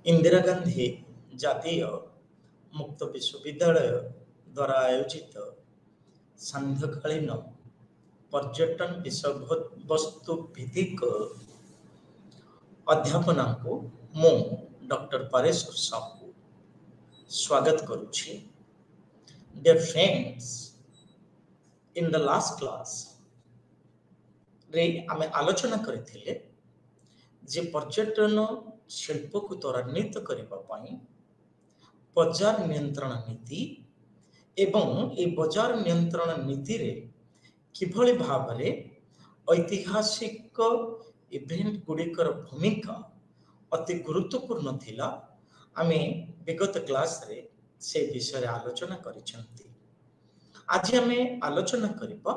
इंदिरा गांधी जातीय मुक्त विश्वविद्यालय द्वारा आयोजित सांध्यकालीन पर्यटन विषय वस्तु भित्तिक अध्यापना को मु डॉक्टर परेश्वर साहू स्वागत करुछि। Dear friends, in the last class रे आमे आलोचना करथिले जे पर्यटन शिल्प को त्वरान्वित करबा पई बाजार नियंत्रण नीति एवं ए बाजार नियंत्रण नीति रे किभଳି भाबरे ऐतिहासिक इवेंट गुड़िकर भूमिका अति गुरुत्वपूर्ण थिला। आमे विगत क्लास रे से विषय आलोचना करिसंती। आज आमे आलोचना करिबा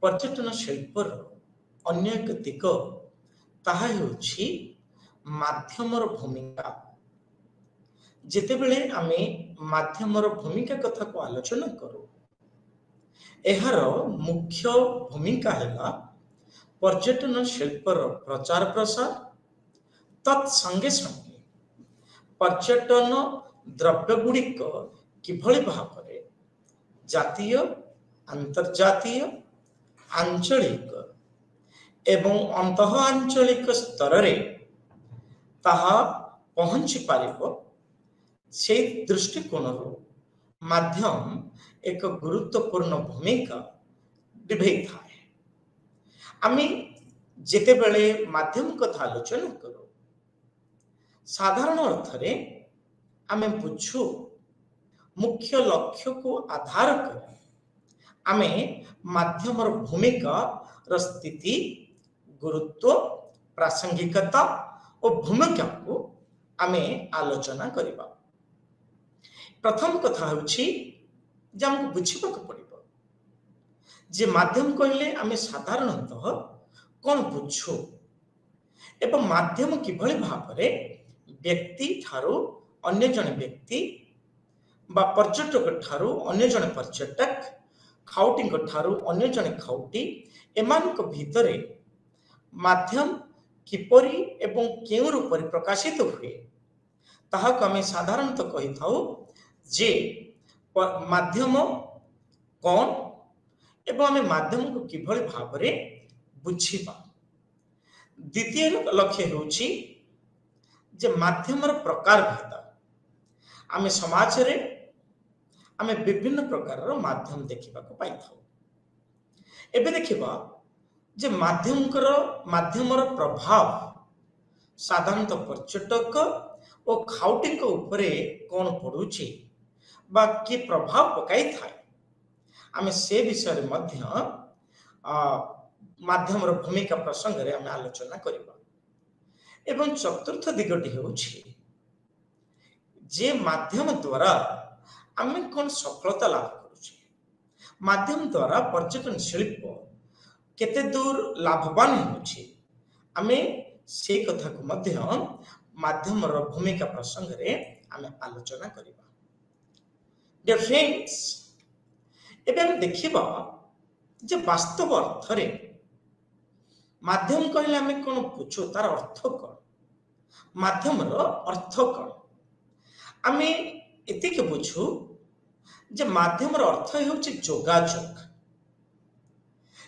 पर्यटन शिल्पर अन्य एक दिग ताहा हेउछि माध्यमर भूमिका। जेतेबेले आमे माध्यमर भूमिका कथा को आलोचना करू, एहार मुख्य भूमिका हैला पर्यटन शिल्पर प्रचार प्रसार, तत्संगे संगे पर्यटन द्रव्य गुड़िक किभଳି भाबरे जातीय, अंतर्जातीय, आंचलिक एवं अंतः आंचलिक स्तर रे ताहा पहुंची पारिबो, से दृष्टिकोण माध्यम एक गुरुत्वपूर्ण भूमिका निभाई थाए। आमी जेतेबेले माध्यम कथा आलोचना करू, साधारण अर्थ रे आमे बुझू मुख्य लक्ष्य को आधार कर आमे माध्यमर भूमिका र स्थिति, गुरुत्व, प्रासंगिकता और भूमिका को आमे आलोचना करिबा। प्रथम कथा होछि जे हमको बुझिबा को पड़िबो जे माध्यम कहले आमे साधारणतः कोन बुझू एवं माध्यम किभଳି भाबरे व्यक्ति ठारो अन्य जने व्यक्ति बा पर्यटक ठारो अन्य जने पर्यटक, खाउटी ठारो अन्य जने खाउटी एमानक भितरे माध्यम किपरि एवं केउ रूप रे प्रकाशित हुए ताहा को आमे साधारणतः कहि थाउ जे माध्यम कौन एवं आमे माध्यम को किभଳି भाबरे बुझिबा। द्वितीय लक्ष्य होछि जे माध्यमर प्रकार भेद। आमे समाज रे आमे विभिन्न प्रकार माध्यम देखिबा को पाई थाउ। एबे देखिबा जे माध्यमर प्रभाव साधारणतः पर्यटक और खाउटी को ऊपरे कौन पड़ुछि बा कि प्रभाव पकाई थाए, आमे से विषय रे मध्य माध्यमर भूमिका प्रसंग रे आमे आलोचना करिबा। एवं चतुर्थ दिगटी होछि जे माध्यम द्वारा आमे कोन सफलता लाभ करूछि, माध्यम द्वारा पर्यटन शिल्प केते दूर लाभवान होछि, आमे से कथा को मध्य माध्यमर भूमिका प्रसंग रे आमे आलोचना करिबा। डियर फ्रेंड्स, एबे हम देखिबा जे वास्तव अर्थ रे माध्यम कहले आमे कोन बुझू, तार अर्थ कोन, माध्यमर अर्थ कोन। आमे एतिके बुझू जे माध्यमर अर्थ हेउछि जोगाजोग।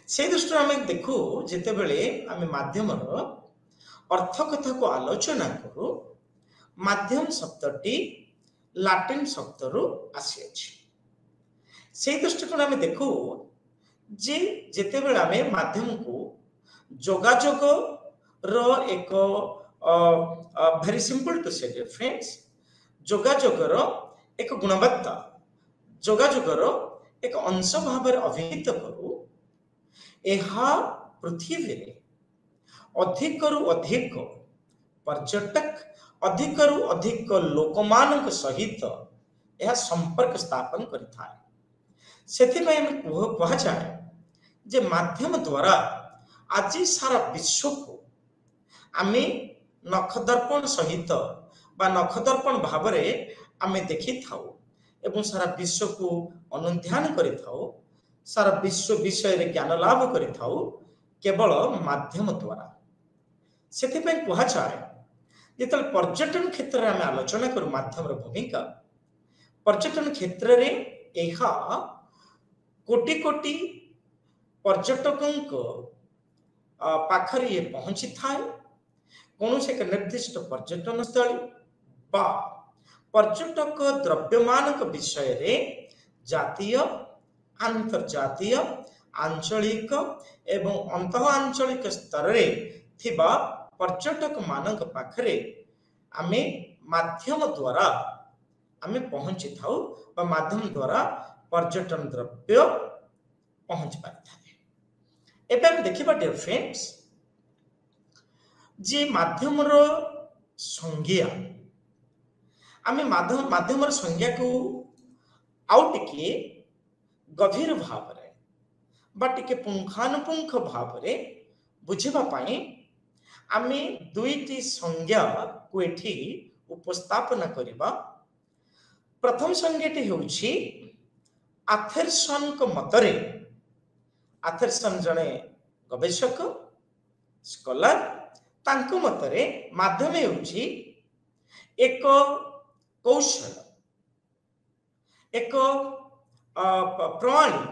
से दृष्टि आमे देखू जेतेबेले आमे माध्यमर अर्थ कथा को आलोचना करू, माध्यम शब्दटी लाटिन शब्दरू आसी अछि। से दृष्टिकोण आमे देखू जे जेतेबेले आमे माध्यम को जोगाजोग रो एक वेरी सिंपल टू से डियर फ्रेंड्स, जोगाजोग रो एक गुणवत्ता, जोगाजोग रो एक अंश भाव अभिहित करू, एहा पृथ्वी रे अधिकरु अधिक पर्यटक, अधिकरु अधिक लोकमानक सहित यह संपर्क स्थापन करिथाए। सेथिबाई हम कहा जाए जे माध्यम द्वारा आज सारा विश्व को आमे नखदर्पण सहित बा नखदर्पण भाव रे आमे देखि थाउ एवं सारा विश्व को अनुध्यान करि थाउ, सारा विश्व विषय रे ज्ञान लाभ करि थाउ केवल माध्यम द्वारा। सेथिबाई कहा जाए जिते पर्यटन क्षेत्र में आम आलोचना करूँ माध्यम भूमिका पर्यटन क्षेत्र में यह कोटि कोटि पर्यटकों पाखरे ये पहुंची थाए कौन से एक निर्दिष्ट पर्यटन स्थली बा पर्यटक द्रव्यमान विषय रे जातीय अंतर्जातीय आंचलिक एवं अंतः आंचलिक स्तर रे थिबा पर्यटक मानक पाखरे आमे माध्यम द्वारा आमे पहुंची थाउ बा माध्यम द्वारा पर्यटन द्रव्य पहुंच पारि थाए। एबे हम देखिबा डियर फ्रेंड्स जे माध्यम रो संज्ञा आमे माध्यम रो संज्ञा को आउ टिके गभीर भाव रे बा टिके पुंखानुपुंख भाव रे बुझिबा पाई आमे दुईटी संज्ञा को एठी उपस्थापन करिबा। प्रथम संज्ञाटी होउछि आथेरसन को मतरे आथेरसन जने गवेषक स्कॉलर तांको मतरे माध्यम होउछि एक कौशल एक प्रणाली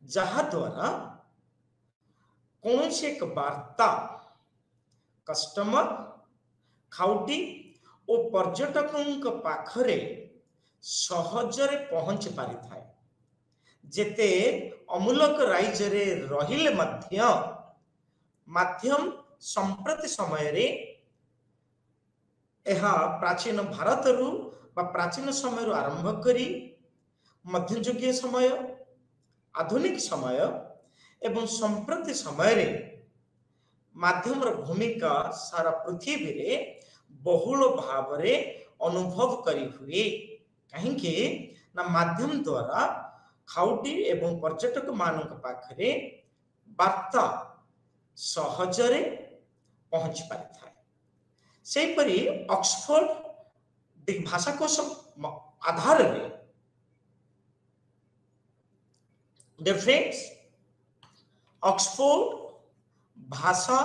जहा द्वारा कौन से एक वार्ता कस्टमर खाउटी और पर्यटकों पाखरे सहजरे पहुंच पारि थाए जेते अमूलक राज्य रहिले मध्य माध्यम संप्रति समय रे यह प्राचीन भारत रु बा प्राचीन समय रु आरंभ करी मध्ययुगीय समय आधुनिक समय एवं संप्रति समय रे माध्यम भूमिका सारा पृथ्वी रे बहुल भाव रे अनुभव करी हुए कहीं ना माध्यम द्वारा खाउटी एवं पर्यटक मानक पाखरे वार्ता सहजरे पहुंच पारि थाए। सेहि परि ऑक्सफोर्ड भाषाकोश आधार रे डियर फ्रेंड्स ऑक्सफोर्ड भाषा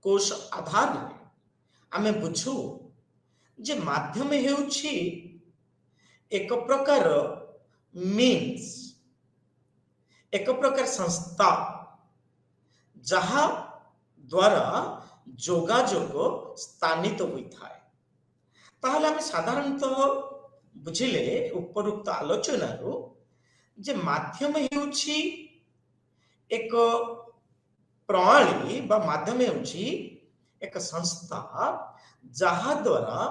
कोश आधार रे आमे बुझू जे माध्यम हेउछि एक प्रकार मीन्स एक प्रकार संस्था जहा द्वारा जोगाजोग स्थानित होता है। ताहले आमे साधारणतः बुझिले उपरुक्त आलोचना रो जे माध्यम हेउछि एक प्रणाली बा माध्यम हेउछि एक संस्था जहा द्वारा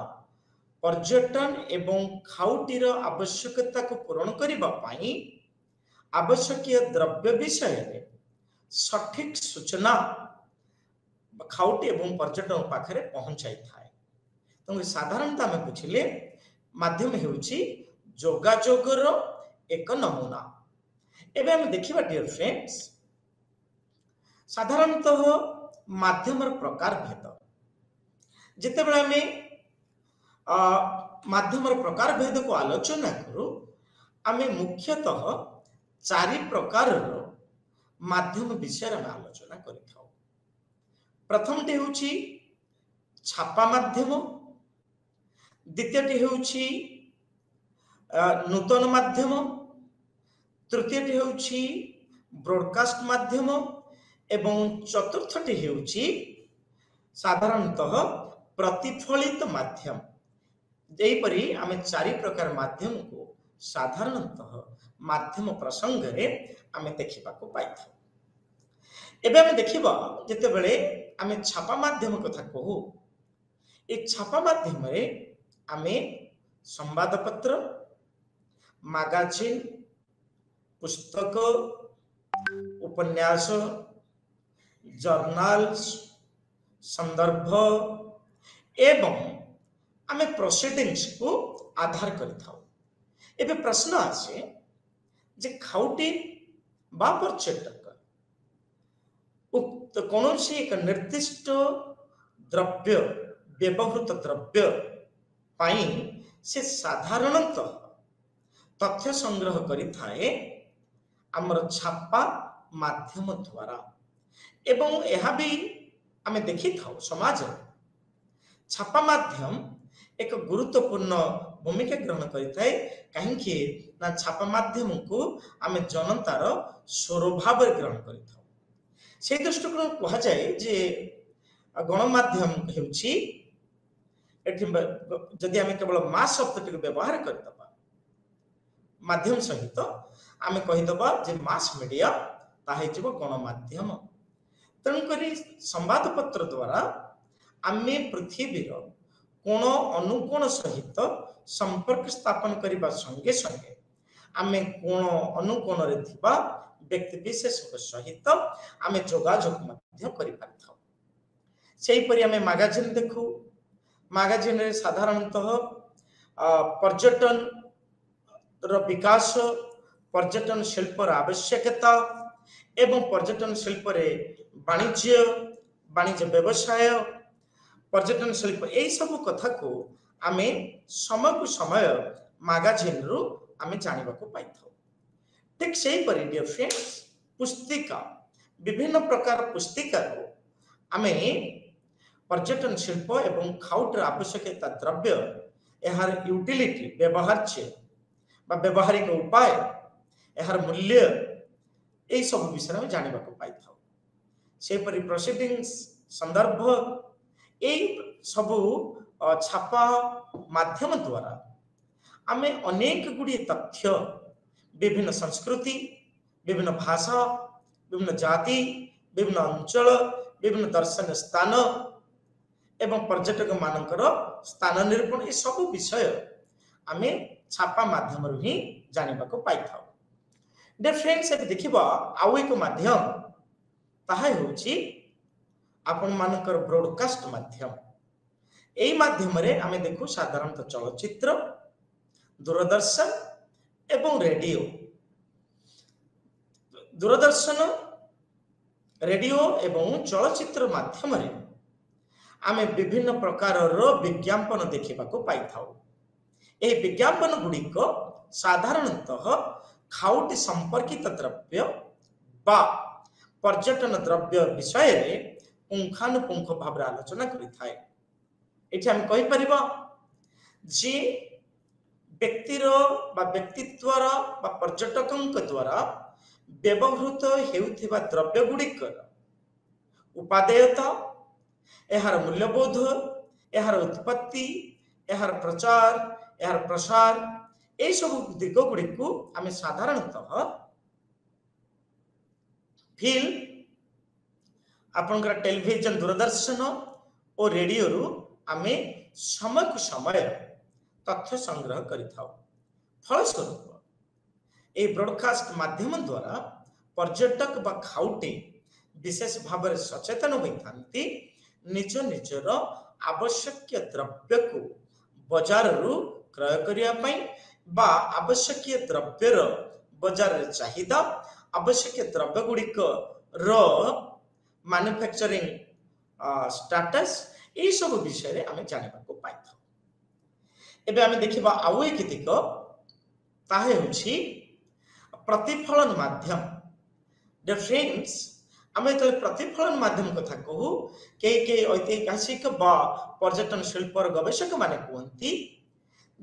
पर्यटन एवं खाउटीर आवश्यकता को पूरण करिबा पाई आवश्यकीय द्रव्य विषय रे सठिक सूचना खाउटी एवं पर्यटन पाखरे पहुंचाई थाए। तो साधारणतः आमे बुझिले माध्यम हेउछि जोगाजोगर एक नमूना। एबे हम देखिबा डियर फ्रेंड्स साधारणतः माध्यम प्रकार भेद जिते बेला में माध्यम प्रकार भेद को आलोचना करू आमे मुख्यतः चारि प्रकार माध्यम विषय में आलोचना करिथाउ। प्रथम टे होछि छापा माध्यम, द्वितीय टे होछि नूतन माध्यम, तृतीय टे होछि ब्रॉडकास्ट माध्यम एवं चतुर्थ टे होछि साधारणतः प्रतिफलित माध्यम। जेपरी आमे चारि प्रकार माध्यम को साधारणतः माध्यम प्रसंग रे आमे देखिबा को पाइथाउ। एबे आमे देखिबा जेते बेले आमे छापा माध्यम कथा कहू ए छापा माध्यम रे आमे संवाद पत्र मैगजीन पुस्तक उपन्यास जर्नल्स संदर्भ एवं आमे प्रोसीडिंग्स को आधार करिथाउ। एबे प्रश्न आसे जे खाउटी बा पर्यटक उक्त कौनसी एक निर्दिष्ट द्रव्य व्यवहृत द्रव्य पाई से साधारणतः तथ्य संग्रह करि थाए हमर छापा माध्यम द्वारा एवं यह भी आमे देखि थाउ समाज छापा माध्यम एक गुरुत्वपूर्ण भूमिका ग्रहण करिथाय काहेकि ना छापा माध्यम को आमे जनतार स्वर भाव ग्रहण करिथाउ से दृष्टिकोण कहा जाए जे गणमाध्यम हेउछि एठी जदि आमे केवल मास शब्द टिक व्यवहार करतबा माध्यम सहित आमे कहिदबा जे मास मीडिया ताहे जिवो गणमाध्यम तेणुकरी संवाद पत्र द्वारा आमे पृथ्वीर कोण अनुकोण सहित संपर्क स्थापन करने संगे संगे आमे कोण अनुकोण रे थिबा व्यक्ति विशेष सहित आमे जोगाजोग मध्य करि पारथाउ सेही परि आमे मैगजीन देखु मैगजीन रे साधारणतः पर्यटन रो विकास पर्यटन शिल्प रो आवश्यकता एवं पर्यटन शिल्प रे वाणिज्य व्यवसाय पर्यटन शिल्प यही सब कथा को आमे समय को समय मैगजीन रु आमे जानिबा को पाइथौ ठीक सेही परि डियर फ्रेंड्स पुस्तिका विभिन्न प्रकार पुस्तिका रो आमे पर्यटन शिल्प एवं खाउट आवश्यकता द्रव्य एहार यूटिलिटी व्यवहार्य बा व्यवहारिक उपाय एहार मूल्य यही सब विषय में जानिबा को पाइथौ सेही परि प्रोसीडिंग्स संदर्भ यही सबू छापा माध्यम द्वारा आमे अनेक गुड़ी तथ्य विभिन्न संस्कृति विभिन्न भाषा विभिन्न जाति विभिन्न अंचल विभिन्न दर्शन स्थान एवं पर्यटक मानकर स्थान निरूपण ये सब विषय आमे छापा माध्यम ही जानिबा को पाइथाउ डियर फ्रेंड्स ए देखिबा आउ एक माध्यम ताहा होछि आपण मानकर ब्रॉडकास्ट माध्यम एई माध्यम रे आमे देखु साधारणतः चलचित्र दूरदर्शन एवं रेडियो दूरदर्शन रेडियो एवं चलचित्र माध्यम रे आमे विभिन्न प्रकार रो विज्ञापन देखिबा को पाइथाउ एई विज्ञापन गुडी को साधारणतः खाउटी संपर्कित द्रव्य बा पर्यटन द्रव्य विषय रे पुंखानुपुंख भाव आलोचना करिथाय एठी हम कहि परिबा जे व्यक्तिर बा व्यक्तित्वर बा पर्यटकंक द्वारा व्यवहृत हेउथिबा द्रव्य गुडिकर उपादेयता एहार मूल्यबोध एहार उत्पत्ति एहार प्रचार एहार प्रसार ए सब दिग गुडी को आमे साधारणतः फिल्म आपनकर टेलीविजन दूरदर्शन और रेडियो रु आमे समय को समय तथ्य संग्रह करिथाउ फलस्वरूप ए ब्रॉडकास्ट माध्यम द्वारा पर्यटक बा खाउटी विशेष भाव में सचेतन होइथांती निज निजर आवश्यक द्रव्य को बाजार रु क्रय करिया पई बा आवश्यक द्रव्यर बाजार रे चाहिदा आवश्यक द्रव्य गुडिक रो मैन्युफैक्चरिंग स्टेटस ये सब विषय रे आमे जानिबा को पाइथौ एबे आमे देखिबा आउ एक दिग ताहे होछि प्रतिफलन माध्यम डियर फ्रेंड्स आमे तो प्रतिफलन माध्यम कथा कहू के ऐतिहासिक बा पर्यटन शिल्प गवेषक माने कहंती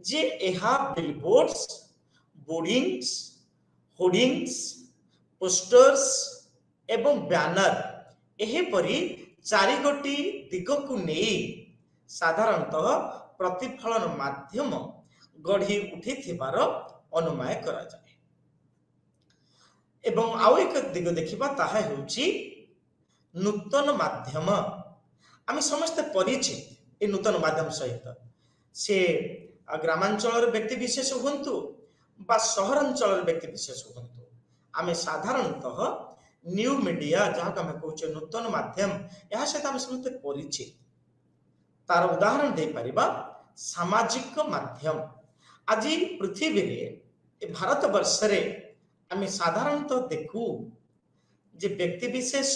जे एहा बिलबोर्ड्स बोर्डिंग्स होर्डिंग्स पोस्टर्स एवं बैनर एहे परी चारि गोटी दिग को नहीं साधारणतः प्रतिफलन माध्यम गढ़ी उठी थिबार अनुमान करा जाए एवं आउ एक दिग देखिबा ताहा हेउची नूतन माध्यम आमे समस्त परिचित ए नूतन माध्यम सहित से ग्रामांचल व्यक्ति विशेष हुंतु बा सहरांचल व्यक्ति विशेष हुंतु आमे साधारणतः न्यू मीडिया जहाँ आम कहचे नूतन माध्यम यह सहित आम समस्त परिचित तार उदाहरण दे परिबा सामाजिक माध्यम आज पृथ्वी रे भारत वर्ष रे आम साधारणतः देखू जे व्यक्ति विशेष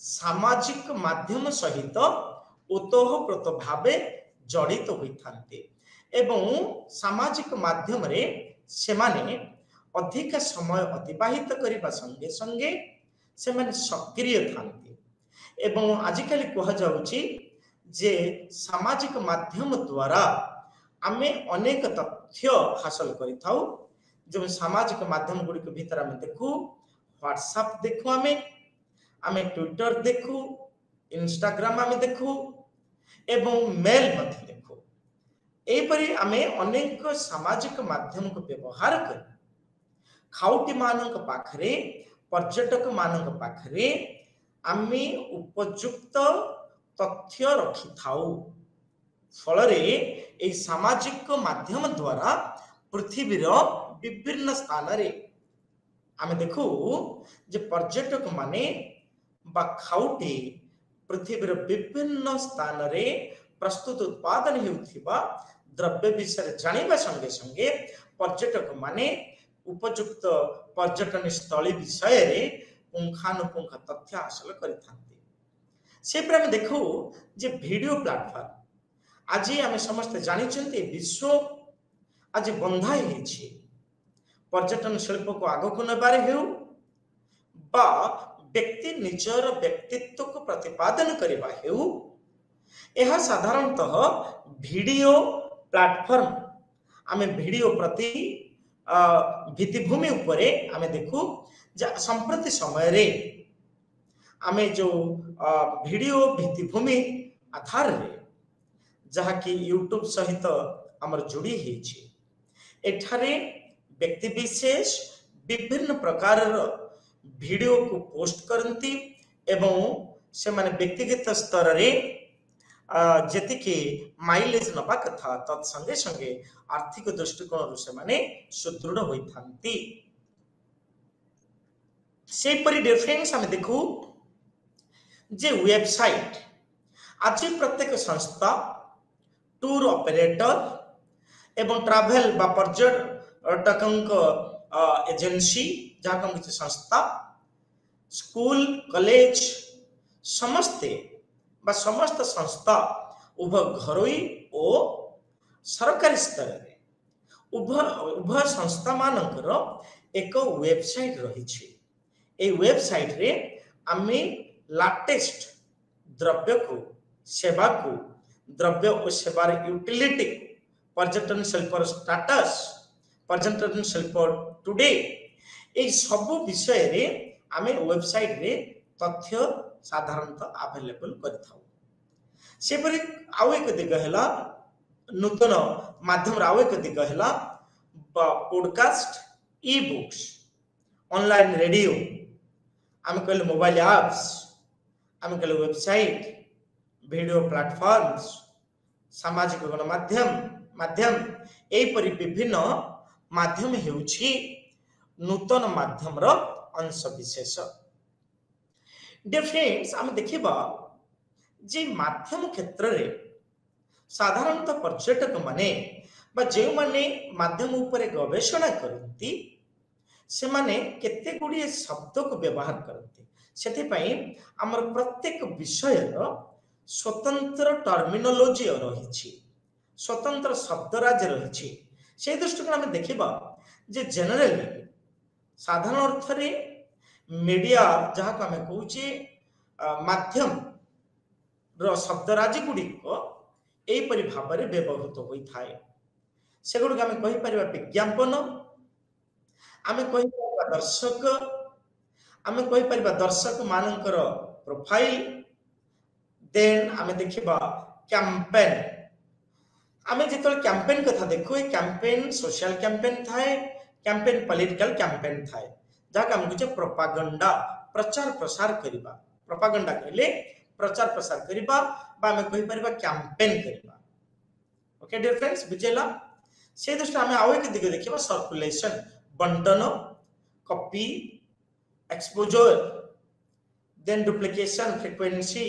सामाजिक माध्यम सहित ओतोप्रोत भावे जड़ित होइथांते एवं सामाजिक माध्यम रे सेमाने अधिक समय अतिबाहित करने संगे संगे से सक्रिय थांती एवं आजिकल कह जाउची जे सामाजिक माध्यम द्वारा आमे अनेक तथ्य हासिल करि थाउ जो सामाजिक माध्यम गुडी के भीतर आमे देखू व्हाट्सएप देखू आमे ट्विटर देखू इंस्टाग्राम आमे देखू एवं मेल मध्य देखू एपरि आमे अनेक सामाजिक माध्यम को व्यवहार कर खाउटी मानक पाखरे पर्यटक मानक पाखरे आमे उपयुक्त तथ्य रखि थाउ फलरे ए सामाजिक माध्यम द्वारा पृथ्वीर विभिन्न स्थान रे आमे देखू जे पर्यटक माने बा खाउटी पृथ्वीर विभिन्न स्थान रे प्रस्तुत उत्पादन हेउथिबा द्रव्य विषय जानिबा संगे संगे पर्यटक माने उपयुक्त पर्यटन स्थली विषय रे पुंखानुपुंख तथ्य हासिल करिथांती से पर हम देखू जे वीडियो प्लेटफॉर्म आज आम समस्त जानी विश्व आज बंधा ही पर्यटन शिल्प को आग को नबारे हेउ बा व्यक्ति निजर व्यक्तित्व को प्रतिपादन करबा हेउ यह साधारणतः वीडियो प्लेटफॉर्म आम वीडियो प्रति भित्तिभूमि उपरे आम देखू संप्रति समय रे आमे जो वीडियो भित्तिभूमि आधार रे जहा कि यूट्यूब सहित हमर जोड़ी हेछि एठारे व्यक्ति विशेष विभिन्न प्रकार वीडियो को पोस्ट करती एवं से माने व्यक्तिगत स्तर रे जति के माइलेज नबा कथा तत्संगे संगे आर्थिक दृष्टिकोण से माने सुदृढ़ होई थांती से परि डिफरेंस हम देखू जे वेबसाइट आज प्रत्येक संस्था टूर ऑपरेटर एवं ट्रैवल बा पर्यटक एजेंसी जहाँ किसी संस्था स्कूल कॉलेज समस्ते बा समस्त संस्था उभय घरोई और सरकारी स्तर में उभय संस्था मानकर एक वेबसाइट रही वेबसाइट रे आमे लाटेस्ट द्रव्य को सेवा को द्रव्य और सेवार यूटिलिटी पर्यटन शिल्प स्टाटस पर्यटन शिल्प टुडे ए सब विषय रे आमे वेबसाइट रे तथ्य साधारणतः अवेलेबल करथाउ सेपरि आउ एक दिग हैला नूतन माध्यम रे आउ एक दिग हैला podcast e books online radio आमे कहले मोबाइल एप्स आमे कहले वेबसाइट वीडियो प्लेटफॉर्म्स सामाजिक गणमाध्यम माध्यम एपरि विभिन्न माध्यम हेउछि नूतन माध्यम रो अंश विशेष डियर फ्रेंड्स हम देखिबा जे माध्यम क्षेत्र रे साधारणतः पर्यटक माने बा जे माने माध्यम ऊपर गवेषणा करती से माने केते गुडी शब्द को व्यवहार करती सेति पई हमर प्रत्येक विषय रो स्वतंत्र टर्मिनोलॉजी रही स्वतंत्र शब्द राज्य रही से दृष्टिकोण आम देखा जे जनरली साधारण अर्थ रे मीडिया जहाँ को आम कहे माध्यम रो शब्द राज्य गुड़िक एपरी भाव में व्यवहृत होता है से गुड़ आम कहीपर विज्ञापन आम कहीपर दर्शक आम कहीपर दर्शक मानकर प्रोफाइल देन आमे देखिबा कैंपेन आमे जितल कैंपेन कथा देखो ए कैंपेन सोशल कैंपेन थाए कैंपेन पॉलिटिकल कैंपेन थाए जहाँ आम कुछ प्रोपागंडा प्रचार प्रसार करिबा प्रोपागंडा कहले प्रचार प्रसार करिबा बा आमे कहि परिबा कैंपेन करिबा ओके डियर फ्रेंड्स बुझेला से दृष्टि आमे आउ एक दिग देखिबा सर्कुलेशन बंटन copy exposure then duplication frequency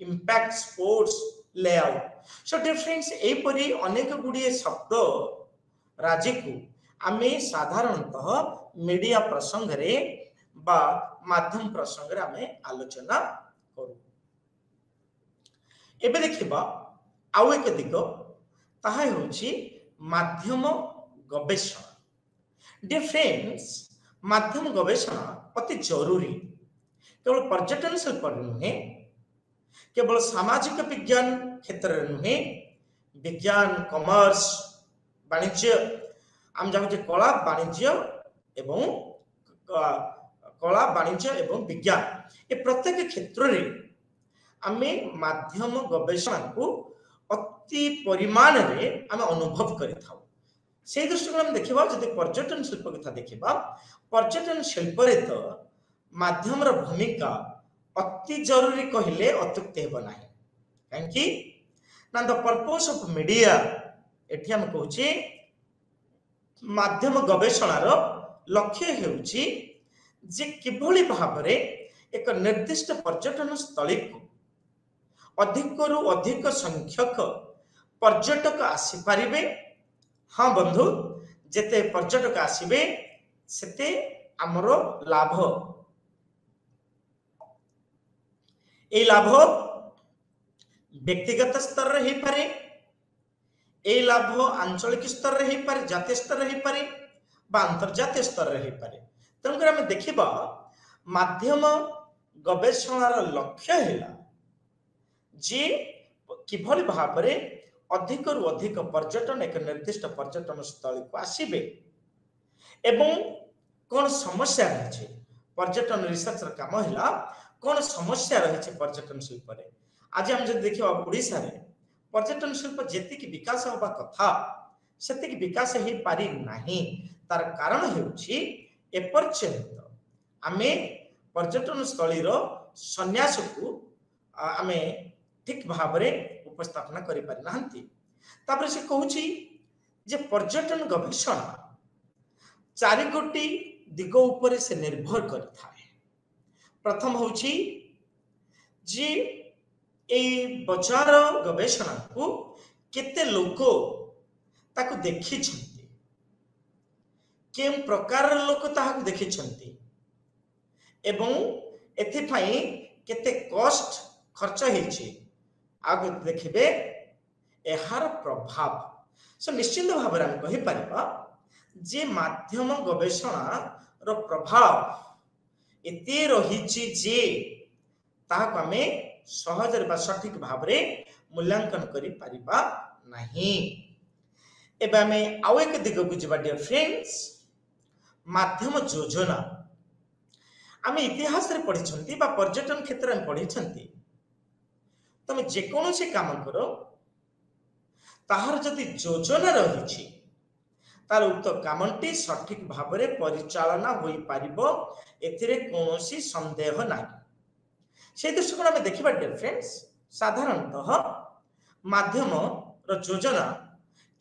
impact sports layout so dear friends एपरी अनेक गुड़िए शब्द राज्य को आमे साधारणतः मीडिया प्रसंग रे बा माध्यम प्रसंग रे आमे आलोचना करू एबे देखिबा आउ एक दिग ताहा होछि माध्यम गवेषणा डियर फ्रेंड्स माध्यम गवेषणा अति जरूरी केवल पर्यटन शिल्प नुहे केवल सामाजिक विज्ञान क्षेत्र में नुहे विज्ञान कॉमर्स वाणिज्य आम जाऊे कला वाणिज्य एवं कला वाणिज्य एवं विज्ञान ये प्रत्येक क्षेत्र में आमे माध्यम गवेषणा को अति परिमाण रे आमे अनुभव करिथाउ से दृष्टि हम देखिबा जदि पर्यटन शिल्प कथा देखिबा पर्यटन शिल्प रे तो माध्यम रो भूमिका अति जरूरी कहले अत्युक्ति हेबो नाही काहेकि ना द पर्पस ऑफ मीडिया एठी हम कहूची माध्यम गवेषणा रो लक्ष्य हेउची जे किभली भाबरे एक निर्दिष्ट पर्यटन स्थली को अधिक रु अधिक संख्यक पर्यटक आसी पारिबे। हाँ बंधु जेते पर्यटक आसीबे सेते हमरो लाभ ए लाभ व्यक्तिगत स्तर रे ही पारे ए लाभ आंचलिक स्तर रे ही पारे जातीय स्तर रे ही पारे बा अंतर्जातीय स्तर रे ही पारे तन कर हम देखिबा माध्यम गवेषणार लक्ष्य हैला जे किभली भाबरे अधिक रु अधिक पर्यटन एक निर्दिष्ट पर्यटन स्थल को आसीबे एवं कौन समस्या रही पर्यटन रिसर्च काम है कौन समस्या रही पर्यटन शिल्प रे आज हम जब देखा ओडिशा रे पर्यटन शिल्प जेतिक विकास होबा कथा सेतिक विकास हो पारि नाही तार कारण हेउछि एपर्यंत आमे पर्यटन स्थली रो संन्यास को आमे ठीक भाबरे उपस्थापना करि पारि नाहंती तापर से कहूछि जे पर्यटन गवेषणा चारि गोटी दिग ऊपर से निर्भर करथाए। प्रथम होछि जे ए बजार गवेषणा को केते लोक ताको देखि छथि केम प्रकार लोक ताहाको देखि छथि एवं एथि पई केते कॉस्ट खर्च हेछि आगु देखिबे एहार प्रभाव सो निश्चित भाव में कहि परिबा जे माध्यम गवेषणा रो प्रभाव एते रहिछि जे ताहाको आमे सहज रे सठिक भाव में मूल्यांकन करि परिबा नाही। एबे आमे आउ एक दिग को जिबा डियर फ्रेंड्स माध्यम योजना आमे इतिहास रे पढ़ी छंती बा पर्यटन क्षेत्र में पढ़ी छंती तमे जे कोनोसी काम करो ताहार जदि योजना रही तार उक्त कामटी सठिक भाव में परिचालना होई पारिबो एथिरे कोनोसी संदेह नाही। से दृष्टिकोण आमे देखिबा डियर फ्रेंड्स साधारणतः माध्यम रो योजना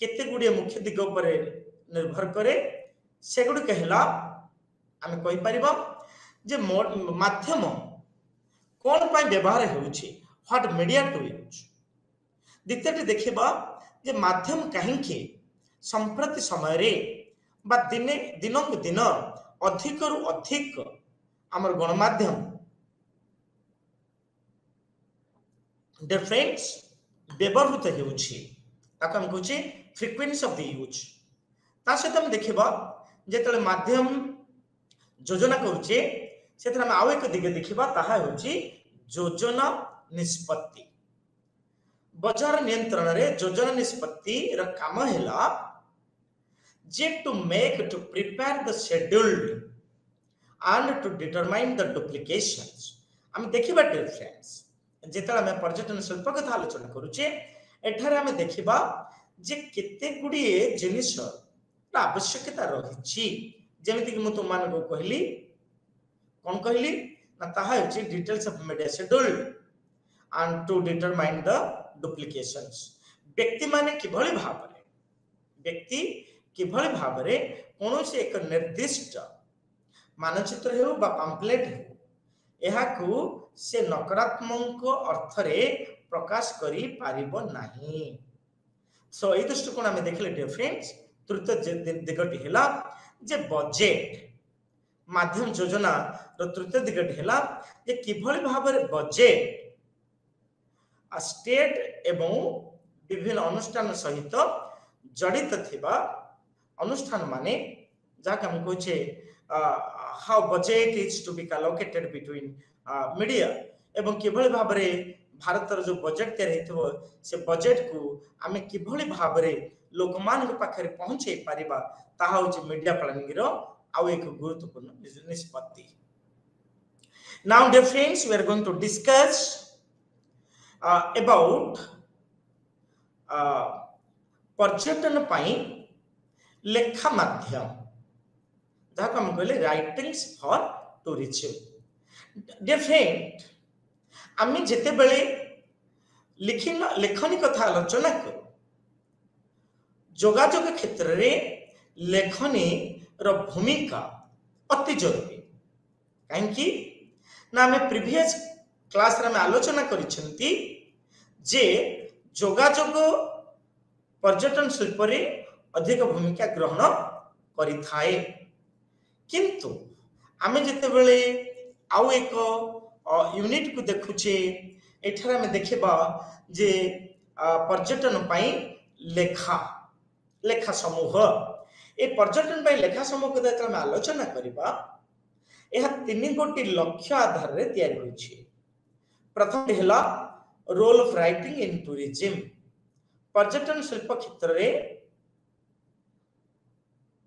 केते गुडे मुख्य दिग पर निर्भर करे सेगुडी कहला आमे कहि परिबा जे माध्यम कोन पय व्यवहार होउछि व्हाट मीडिया टू यूज। द्वितीयटी देखिबा जे माध्यम कहीं संप्रति समय रे बा दिने दिनक दिन अधिक रु अधिक आमर गणमाध्यम डियर फ्रेंड्स व्यवहृत हेउछि ताको हम कहूछि फ्रीक्वेंसी ऑफ द यूज। ता सहित हम देखिबा जेतले माध्यम योजना करूचे सेतर हम आउ एक दिगे देखिबा ताहा होछि योजना निष्पत्ति। बजार नियंत्रण रे योजना निष्पत्ति र काम हैला जे to make to prepare the scheduled and to determine the duplications. हम देखिबा डियर फ्रेंड्स जेतला हम पर्यटन शिल्प कथा आलोचना करूचे एठारे हम देखिबा जे केते गुडिए जिनिस र आवश्यकता रहिछि जेमिति कि म तुम मान को कहली कोन कहली ना ताहा होछि details of media scheduled and to determine the duplications. व्यक्ति माने किभली भाबरे कोनोसी एक निर्दिष्ट मानचित्र हेउ बा पैम्फलेट हेउ एहाकू से नकारात्मक अर्थ रे प्रकाश करी पारिबो नाही। सो ए दृष्टिकोण आमे देखले डियर फ्रेंड्स तृतीय दिगटी हेला जे बजेट माध्यम योजना रो तृतीय दिगटी हेला जे किभली भाबरे बजेट स्टेट एवं विभिन्न अनुष्ठान सहित जड़ित थिबा अनुष्ठान माने जाके हम कहछे how budget is to be allocated between media एवं किभली भाबरे भारतर जो बजेट तैयारी से बजेट को आम किभली भाव लोक मान पाखे पहुंचे पारिबा ताहा होची मीडिया प्लानिंग रो आउ एक गुरुत्वपूर्ण निष्पत्ति. Now dear friends, we are going to discuss about पर्यटन पाई लेखा माध्यम जहाँ हम कहले writings for tourism. Dear friend, आम जिते बेले लेखनी कथा आलोचना करूँ जोगाजोग क्षेत्र में लेखनी रो भूमिका अति जरूरी. कहीं ना आम प्रीवियस क्लास रे आलोचना करिसेंती जे जोगाजोग पर्यटन शिल्प रे अधिक भूमिका ग्रहण करि थाए. किंतु आम जिते बेले आउ एक यूनिट को देखुचे एठार आम देखा जे पर्यटन पाई लेखा लेखा समूह ए पर्यटन पाई लेखा समूह को आम आलोचना करबा यह 3 गोटी लक्ष्य आधार रे तैयारी होछि. प्रथम हेला role of writing in tourism. पर्यटन शिल्प क्षेत्र रे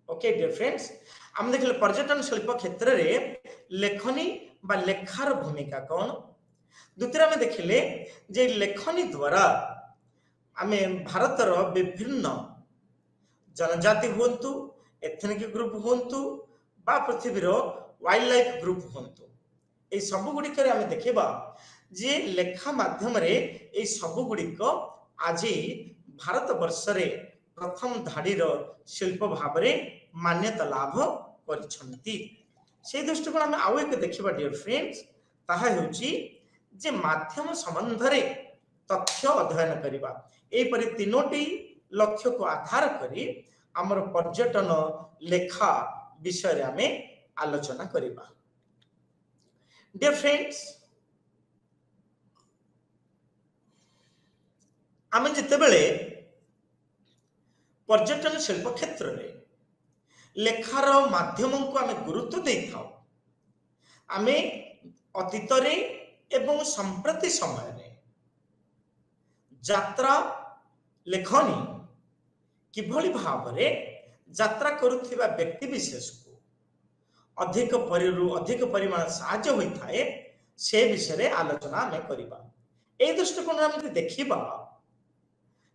ओके डियर फ्रेंड्स, आम देखले पर्यटन शिल्प क्षेत्र रे लेखनी बा लेखार भूमिका कौन. द्वितीय आम देखले जे लेखनी द्वारा आम भारतर विभिन्न जनजाति हुंतु एथनिक ग्रुप हुंतु बा पृथ्वीर वाइल्ड लाइफ ग्रुप हुंतु ए सब गुड़िक आम देखा जे लेखा माध्यम रे ए सब गुड़िक आज भारत वर्ष रे प्रथम धाड़ीर शिल्प भाव रे मान्यता लाभ करिसेंती. से दृष्टिकोण आम आउ एक देखा डियर फ्रेंड्स, ताहा हेउची जे माध्यम संबंध रे तथ्य अध्ययन करबा. एपरि तीनोटी लक्ष्य को आधार करी हमर पर्यटन लेखा विषय रे आमे आलोचना करबा. डियर फ्रेंड्स, आमे जिते बेले पर्यटन शिल्प क्षेत्र रे लेखार माध्यम को आमे गुरुत्व दे थाउ. आमे अतीत रे एवं संप्रति समय रे यात्रा लेखनी किभली भाव रे यात्रा करुथिबा व्यक्ति विशेष को अधिक परिमाण साहाय्य होता है से विषय रे आलोचना आमे करिबा. ए दृष्टिकोण आमे देखिबा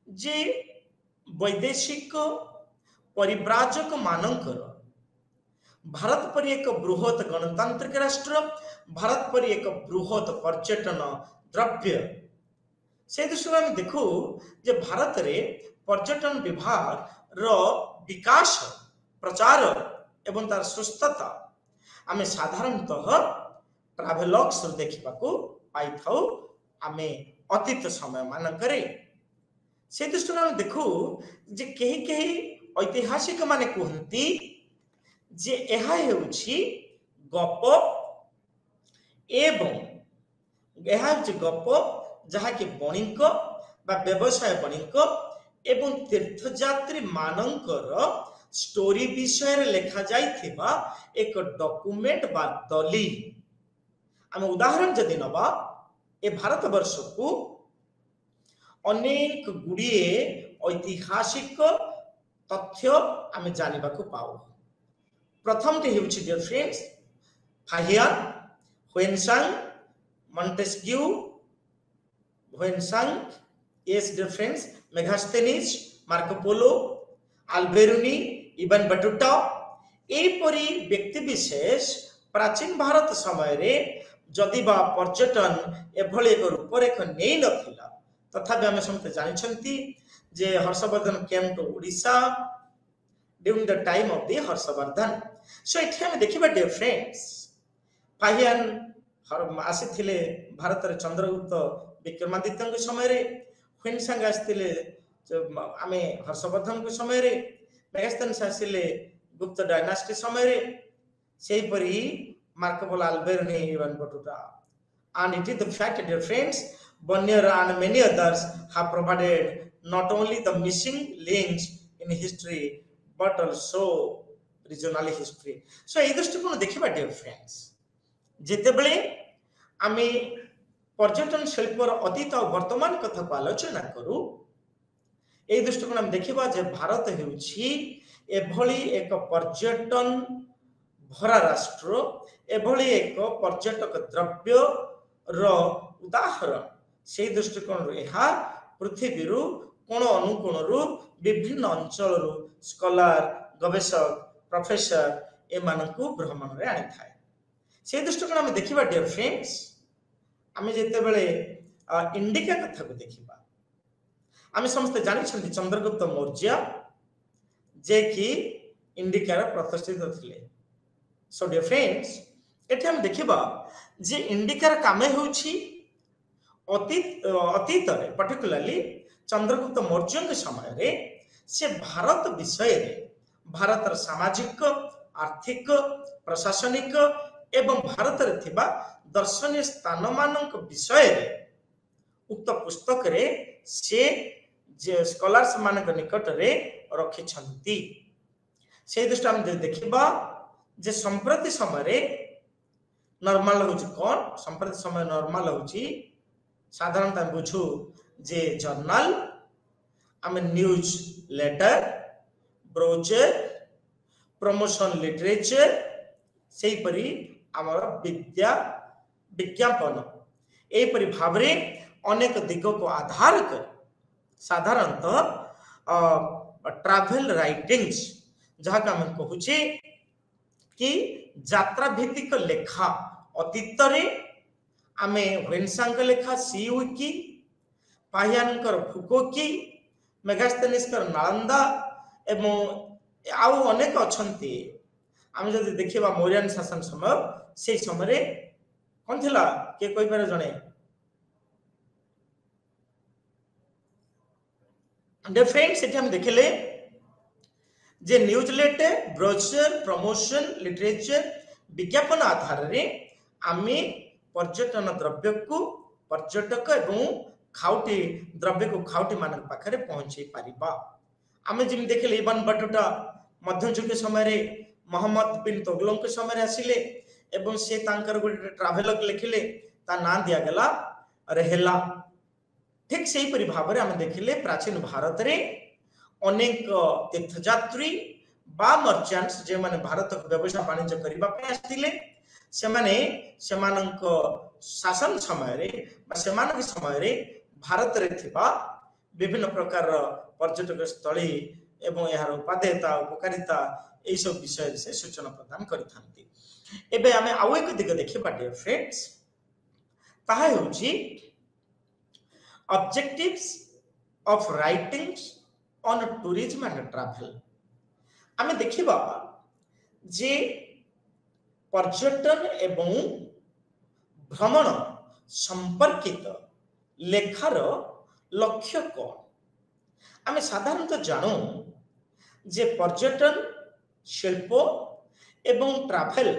जे वैदेशिक परिव्राजक मानकर भारत पर एक बृहत गणतांत्रिक राष्ट्र, भारत पर एक बृहत पर्यटन द्रव्य से दृष्टि आम देखू जे भारत रे पर्यटन विभाग रो विकास प्रचार एवं तार सुस्थता आम साधारणतः ट्रावेलॉग्स देखा पाई था. आम अतीत समय मानक से दृष्टि आम देखू जे कहीं कहीं ऐतिहासिक माने कहती जे यह हेउछि गप एवं यह हेउछि गप जहा कि बणिक बा व्यवसाय बणिक एवं तीर्थयात्री मानकर स्टोरी विषय रे लेखा जाइथिबा एक डॉक्यूमेंट बा दलील. आम उदाहरण जदि नबा ए भारत वर्ष को अनेक गुड़िए ऐतिहासिक तथ्य आम जानिबा को पाऊ. प्रथम टे हेउछि dear friends Fahien, Hiuen Tsang, Montesquieu, Hiuen Tsang, yes dear friends, Megasthenes, Marco Polo, Alberuni, Ibn Battuta एपरी व्यक्ति विशेष प्राचीन भारत समय रे जदि बा पर्यटन एभली एक रूपरेख नहीं नथिला तथापि आम समस्त जानिछंती जे Harshavardhana came to Odisha during the time of the Harshavardhana. So एठी हम देखिबा डियर फ्रेंड्स फाहियान आसीथिले भारत रे चंद्रगुप्त विक्रमादित्य समय रे, ह्वेनसांग आसीथिले आमे हर्षवर्धन के समय रे, मेगास्थेनिस आसीले गुप्त डायनास्टी समय रे, सेही परी Marco Polo, Alberuni, Ibn Battuta. And it is the fact, dear friends, Bonnier and many others have provided not only the missing links in history but also regional history. So, এই দৃষ্টিকোণ দেখিবা dear friends, যেতেবেলে আমি पर्यटन शिल्पर अतीत और वर्तमान कथा को आलोचना करू ए दृष्टिकोण हम देखा जे भारत हेउछि एभली एक पर्यटन भरा राष्ट्र एभली एक पर्यटक द्रव्य रो उदाहरण से दृष्टिकोण पृथ्वी कोण अनुकोण विभिन्न अंचल स्कॉलर गवेषक प्रोफेसर एमानकु भ्रमण रे आनी थाए से दृष्टिकोण हम देखिबा डियर फ्रेंड्स आमे जेते बेले इंडिका कथा को देखिबा आमे समस्त जानि छथि चंद्रगुप्त मौर्य जे कि इंडिकार प्रतिष्ठित थिले सो डियर फ्रेंड्स एठी हम देखिबा जे इंडिकार कामे होछि अतीत रे पर्टिकुलरली चंद्रगुप्त मौर्य के समय रे से भारत विषय रे भारतर सामाजिक आर्थिक प्रशासनिक एवं भारत रे थिबा दर्शनीय स्थान मानक विषय रे उक्त पुस्तक रे से जे स्कॉलर्स मानक निकट रे रखि छंती से दृष्टि हम देखिबा जे संप्रति समय रे नॉर्मल होछि कोन संप्रति समय नॉर्मल होछि साधारणतः बुझू जे जर्नल आम newsletter brochure promotion literature से परी आमर विद्या विज्ञापन एपरी भावरे अनेक दिग को आधार कर साधारणतः ट्रैवल राइटिंग्स जहाँ हम कहूचे कि यात्रा भित्तिक लेखा अतीत रे आमे वेन्सांक लेखा सी विकी पाहियानकर फुकोकी मेगास्थेनिसकर नालंदा एवं आउ अनेक अछंती आमे जदि देखिबा मौर्यन शासन समय से समय रे कोन थिला के कोइ पारे जणे डे फ्रेंड्स एठी हम देखले जे newsletter brochure promotion literature विज्ञापन आधार रे आमे पर्यटन द्रव्य को पर्यटक एवं खाउटी द्रव्य को खाउटी मानक पाखरे पहुंचे पारिबा आमे जिम देखले इबन बटुटा मध्ययुग समय रे मोहम्मद बिन तुगलक के समय रे आसिले एवं से तांकर गोटे ट्रैवलर लिखिले ता ना दिया गला रहेला ठीक सेही परि भाबरे आमे देखिले प्राचीन भारत रे अनेक तीर्थयात्री बा मर्चेंट्स जे माने भारत को व्यवसाय वाणिज्य करिबा पे आस्तिले से माने सेमानक शासन समय रे बा सेमानक समय रे भारत रे थिबा विभिन्न प्रकार पर्यटक स्थली एवं यार उपादेयता उपकारिता ए सब विषय से सूचना प्रदान करिथांती एबे आमे आउ एक दिग देखिबा डियर फ्रेंड्स ताहा होची objectives of writings on tourism and travel आमे देखिबा जे पर्यटन एवं भ्रमण संपर्कित लेखार लक्ष्य कौन आमे साधारणतः जानू जे पर्यटन शिल्प एवं ट्रैवल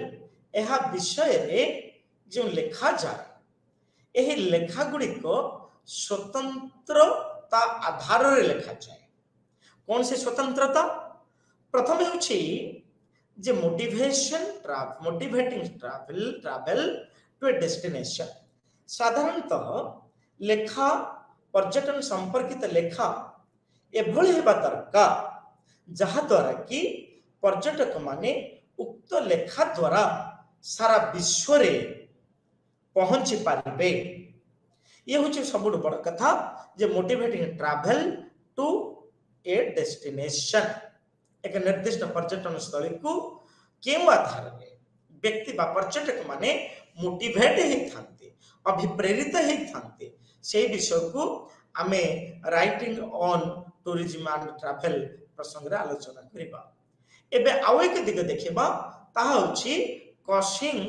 यह विषय रे जो लेखा जाए यह लेखा गुड़िक स्वतंत्रता आधार रे लेखा जाए कौन से स्वतंत्रता प्रथम होछि जे motivating travel to a destination साधारणतः लेखा पर्यटन संपर्कित लेखा एभली हेबा दरकार जहा द्वारा कि पर्यटक माने उक्त लेखा द्वारा सारा विश्व रे पहुंची पारिबे ये होछि सबुठ बड़ कथा जे motivating travel to a destination एक निर्दिष्ट पर्यटन स्थली को केउ आधार रे व्यक्ति बा पर्यटक माने मोटिवेट हे थांते अभिप्रेरित हे थांते से विषय को आमे writing on tourism and travel प्रसंग रे आलोचना करिबा एबे आउ एक दिग देखिबा ताहा होछि costing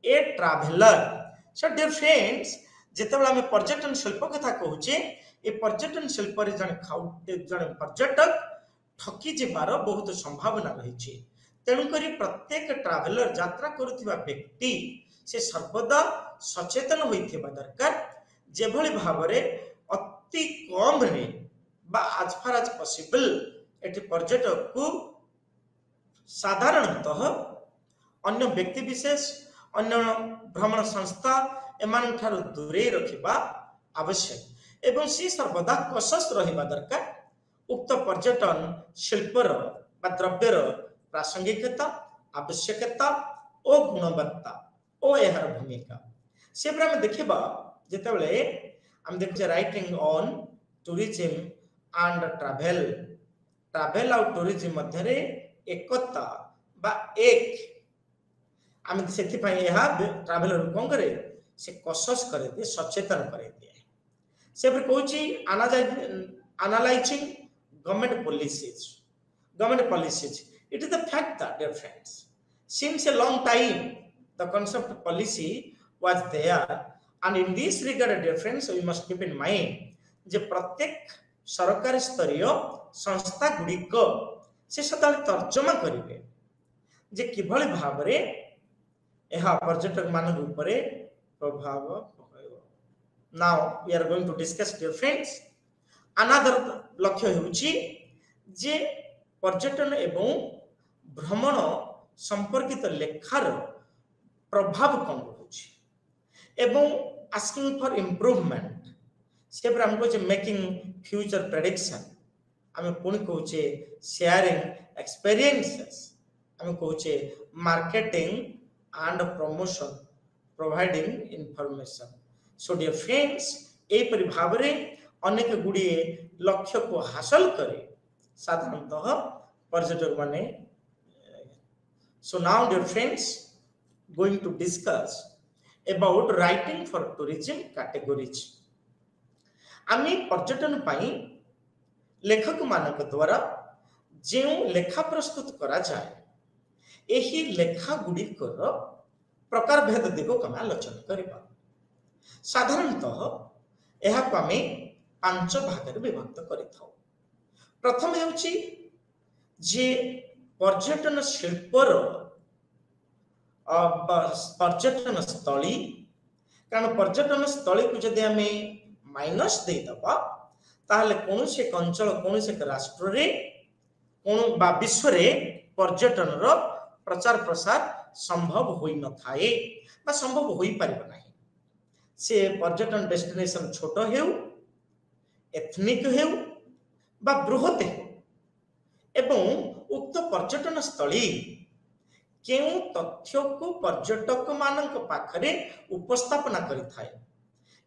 a traveller so dear friends जेतेबेला आमे पर्यटन शिल्प कथा कहूचे ए पर्यटन शिल्प रे जने पर्यटक ठकी जिबार बहुत संभावना रही तेणुकरी प्रत्येक ट्रैवलर यात्रा करुथिबा व्यक्ति से सर्वदा सचेतन होइथिबा दरकार जेभली भाबरे अति कम रे बा आज फार आज पॉसिबल एटी पर्यटक को साधारणतः अन्य व्यक्ति विशेष अन्य भ्रमण संस्था एमान ठारो दूरे रखिबा आवश्यक एवं सी सर्वदा कशस रहिबा दरकार उक्त पर्यटन शिल्पर बा द्रव्यर प्रासंगिकता आवश्यकता ओ गुणवत्ता ओ एहर भूमिका से हम देखिबा जेतेबेले हम देखछे writing on tourism and travel और टूरिज्म मध्य रे एकता बा एक आम से ट्राभेलर कौन करे से कशस करे दिए सचेतन करे दिए से analyzing government policies it is the fact that dear friends since a long time the concept of policy was there and in this regard dear friends we must keep in mind जे प्रत्येक सरकारी स्तरीय संस्था गुड़िक से सदा तर्जमा करेंगे जे किभली भाव रे यह पर्यटक मान ऊपर प्रभाव पकाइबो now we are going to discuss dear friends another लक्ष्य होउची जे पर्यटन एवं भ्रमण संपर्कित लेखार प्रभाव कौन होउची एवं आस्किंग फॉर इम्प्रूवमेंट से पर हम कहचे मेकिंग फ्यूचर प्रेडिक्शन हम पुणी कहचे शेयरिंग एक्सपीरियंसेस हम कहचे marketing and promotion providing information so dear friends ए परि भाव रे अनेक गुडी लक्ष्य को हासिल करे साधारणतः पर्यटक माने so now dear friends going to discuss about writing for tourism categories आमी पर्यटन पाई लेखक मानक द्वारा जो लेखा प्रस्तुत करा जाए एही लेखा गुड़िकर प्रकार भेद दिग को आम आलोचना करबा साधारणतः यह को आम 5 भाग विभक्त करिथाउ प्रथम हेउची जे पर्यटन शिल्पर पर्यटन स्थली कारण पर्यटन स्थली को जदि आम माइनस दे दबा ताहले कौन से अंचल कौन से राष्ट्र रे कौन बा विश्व रे पर्यटन रो प्रचार प्रसार संभव होई न थाए बा संभव होई परिबो नाही से पर्यटन डेस्टिनेशन छोट हेउ एथनिक हेउ बा बृहत हेउ एवं उक्त पर्यटन स्थली केउ तथ्य को पर्यटक मानक पाखरे उपस्थापना करि थाए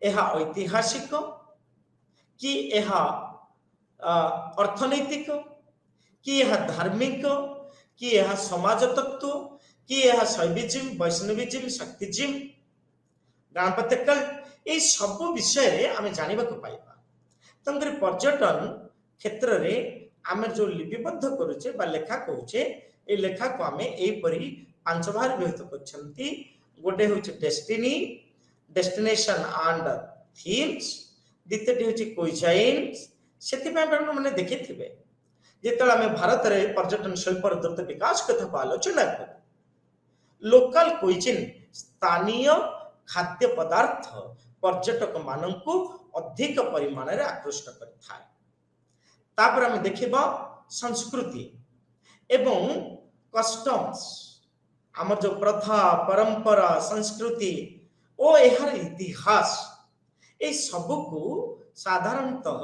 यह ऐतिहासिक कि यह अर्थनैतिक कि यह धार्मिक कि यह समाज तत्व कि यह शैविज्म वैष्णविज्म शक्तिज्म गणपत्य कल्ट ये सब विषय रे आमे जानिबा को पाइबा तंकर पर्यटन क्षेत्र रे आमे जो लिपिबद्ध करूचे बा लेखा कहूचे ए लेखा को आमे एई परी 5 भाग विभक्त करछंती गोटे होचे डेस्टिनेशन एंड थीम्स द्वितीयटी होची क्विजाइन्स सेति माने देखिथिबे जेतला आमे भारत रे पर्यटन शिल्पर द्रुत विकास कथा को आलोचना करू लोकल क्विजिन स्थानीय खाद्य पदार्थ पर्यटक माननकु अधिक परिमाण रे आकृष्ट करथाय तापर आमे देखिबा संस्कृति एवं कस्टम्स हमर जो प्रथा परंपरा संस्कृति ओ एहर इतिहास ए सब को साधारणतः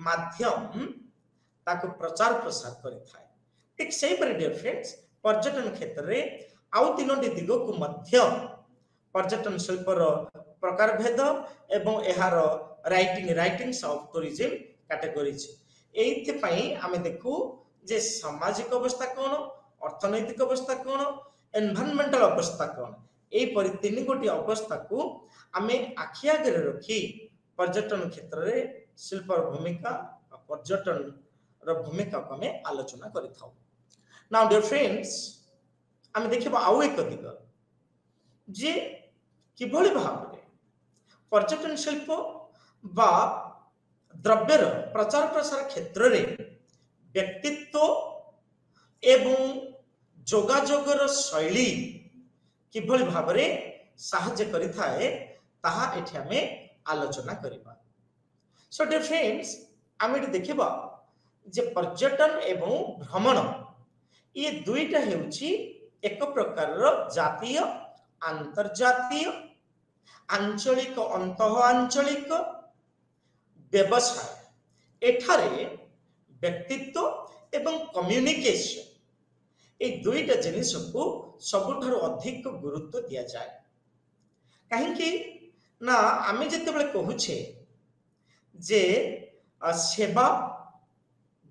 माध्यम ताको प्रचार प्रसार करि थाए ठीक सही पर डियर फ्रेंड्स पर्यटन क्षेत्र रे आउ 3टी दिग को मध्य पर्यटन शिल्पर प्रकार भेद एवं एहार राइटिंग्स ऑफ टूरिज्म कैटेगरीज एथि पई आमे देखू जे सामाजिक अवस्था कोन अर्थनैतिक अवस्था कोन एनवायरमेंटल अवस्था कोन ए परि 3 गोटी अवस्था को आमे आखि आगे रखी पर्यटन क्षेत्र रे शिल्प भूमिका पर्यटन रो भूमिका को आमे आलोचना करि थाउ नाउ डियर फ्रेंड्स आमे देखिबा आउ एक दिग जे किभली भाव रे पर्यटन शिल्प बा द्रव्यर प्रचार प्रसार क्षेत्र रे व्यक्तित्व एवं जोगाजोगर शैली किभली भाव रे साहाय्य करि थाए ताहा एठी हमें आलोचना करिबा सो डियर फ्रेंड्स आमे देखिबा जे पर्यटन एवं भ्रमण ये दुईटा हेउची एक प्रकार रो जातीय अंतर्जातीय आंचलिक अंतः आंचलिक व्यवसाय एठारे व्यक्तित्व एवं कम्युनिकेशन ए दुईटा जिनिस को सबुठारु अधिक गुरुत्व दिया जाए कहीं ना आमे जेतेबेले कहूछे जे सेवा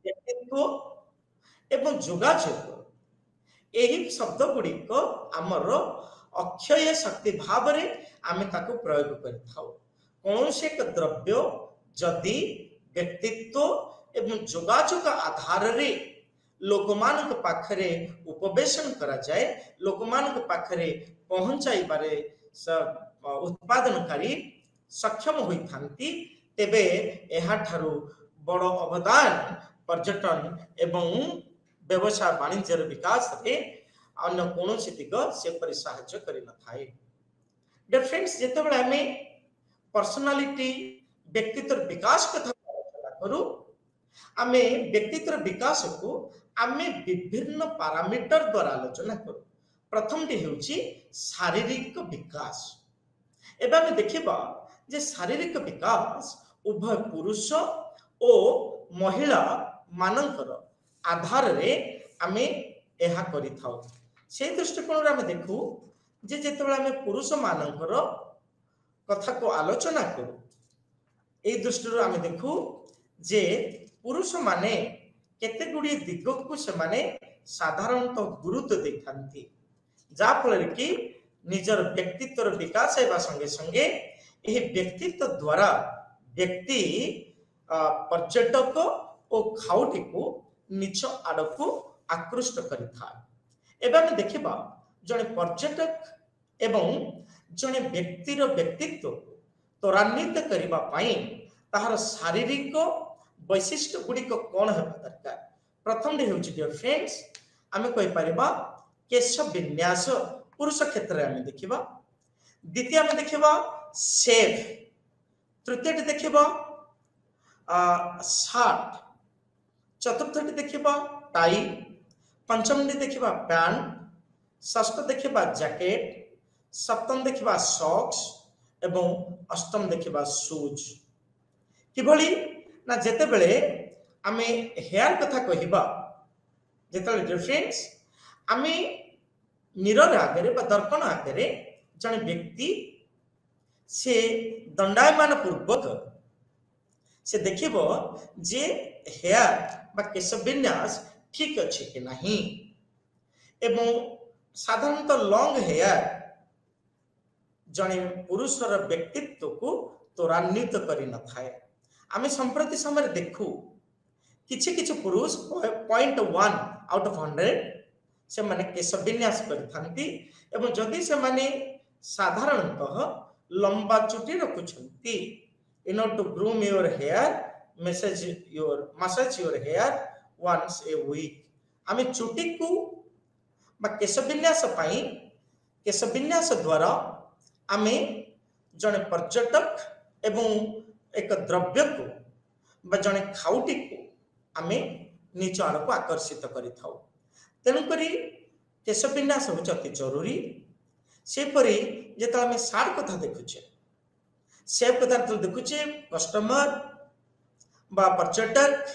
व्यक्तित्व एवं जोगाजोग यही शब्द गुड़िक आमर अक्षय शक्ति भाव रे आमे ताको प्रयोग करिथाउ कौन से एक द्रव्य जदि व्यक्तित्व एवं जोगाजोग आधार रे लोकमान पाखरे उपवेशन करा जाए लोकमान पाखरे पहुंचाई बारे उत्पादनकारी सक्षम होई थांती तेबे एहा ठारू बड़ अवदान पर्यटन एवं व्यवसाय वाणिज्य विकास रे अन्य कोनोसी दिग से परि सहायता करि न थाए डियर फ्रेंड्स जेतेबेले हमें पर्सनालिटी व्यक्तित्व विकास कथा आलोचना करू आमे व्यक्तित्व विकास को आमे विभिन्न पैरामीटर द्वारा आलोचना करू प्रथम टी हेउची शारीरिक विकास एबे हमें देखिबा जे शारीरिक विकास उभय पुरुष और महिला मानकर आधार रे आमे एहा करि थाउ से दृष्टिकोण रे आमे देखू जे जेतेबेले आमे पुरुष मानकर कथा को आलोचना करू ए दृष्टि आमे देखू जे पुरुष माने केते गुडी दिग को से माने साधारणतः गुरुत्व देखांती जा फल कि निजर व्यक्तित्व विकास हेबा संगे संगे एही व्यक्तित्व द्वारा व्यक्ति पर्यटक और खाउटी को निच आड़क आकृष्ट करिथा एबे हम देखिबा जने पर्यटक एवं जने व्यक्तिर व्यक्तित्व त्वरान्वित करिबा पई ताहार शारीरिक वैशिष्ट्य गुड़िक कौन है दरकार प्रथम हेउची डियर फ्रेंड्स आमे कहि परिबा केश विन्यास पुरुष क्षेत्र में आमे देखिबा द्वितीय आमे देखिबा शेव तृतीय देखिबा शर्ट चतुर्थ देखिबा टाई पंचम देखिबा पैंट षष्ठ देखिबा जैकेट सप्तम देखिबा सॉक्स एवं अष्टम देखिबा शूज किभली ना जेते बेले आमे हेयर कथा कहिबा जेते डियर फ्रेंड्स आमे मिरर आगे बा दर्पण आगे जने व्यक्ति से दंडायमान पूर्वक से देखिबो जे हेयर बा केश विन्यास ठीक अछि कि नहीं एवं साधारणतः लॉन्ग हेयर जने पुरुषर व्यक्तित्व को त्वरान्वित करि न थाए आमे संप्रति समय देखू किछि किछि पुरुष 0.1 आउट ऑफ 100 से माने केश विन्यास करथांती एवं जदि से माने साधारणतः लंबा चुटी रखुछंती in order to groom your hair massage your hair once a week आमे चुटी को बा केश विन्यास पाई केश विन्यास द्वारा आमे जने पर्यटक एवं एक द्रव्य को बा जने खाउटी को आमे नीच आड़ को आकर्षित करि थाउ तेणुकरी केश विन्यास होच अति जरूरी सेपरी जेता आमे सार कथा देखुचे सेव कथा तो देखुचे कस्टमर बा पर्यटक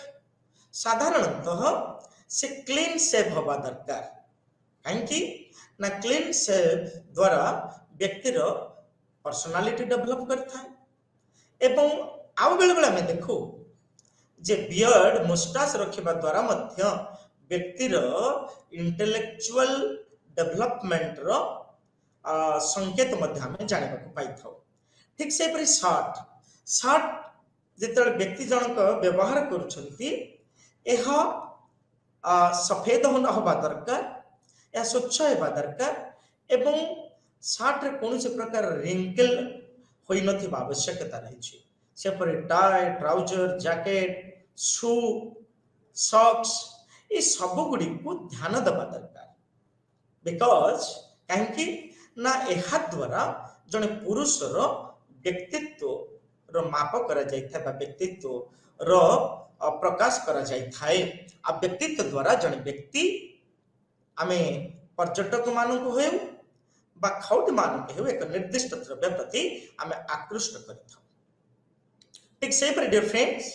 साधारणतः से क्लीन सेव होबा दरकार काहेकि ना क्लीन सेव द्वारा व्यक्तिर पर्सनालिटी डेवलप करता है एवं आउ बेले बेले हमें देखो जे बियर्ड मुस्टाच रखिबा द्वारा मध्य व्यक्तिर इंटेलेक्चुअल डेवलपमेंट रो संकेत मध्य हमें जानिबा को पाई थाउ ठीक से परि शर्ट जेतले व्यक्ति जनक व्यवहार करूछंती एहा सफेद होना दरकार या स्वच्छ होगा दरकार एवं शर्ट रे कौन से प्रकार रिंकल होई नथिबा आवश्यकता रही से परि टाई ट्राउजर जैकेट शू सॉक्स ये सब गुड़ी को ध्यान देवा दरकार बिकॉज कहीं ना एहा द्वारा जने पुरुषर व्यक्तित्व रो माप करा जाय था व्यक्तित्व रो प्रकाश करा जाय थाए आ व्यक्तित्व द्वारा जने व्यक्ति आमे पर्यटक मानक होय बा खाउटी मान के एक निर्दिष्ट द्रव्य प्रति आम आकृष्ट कर ठीक से डियर फ्रेंड्स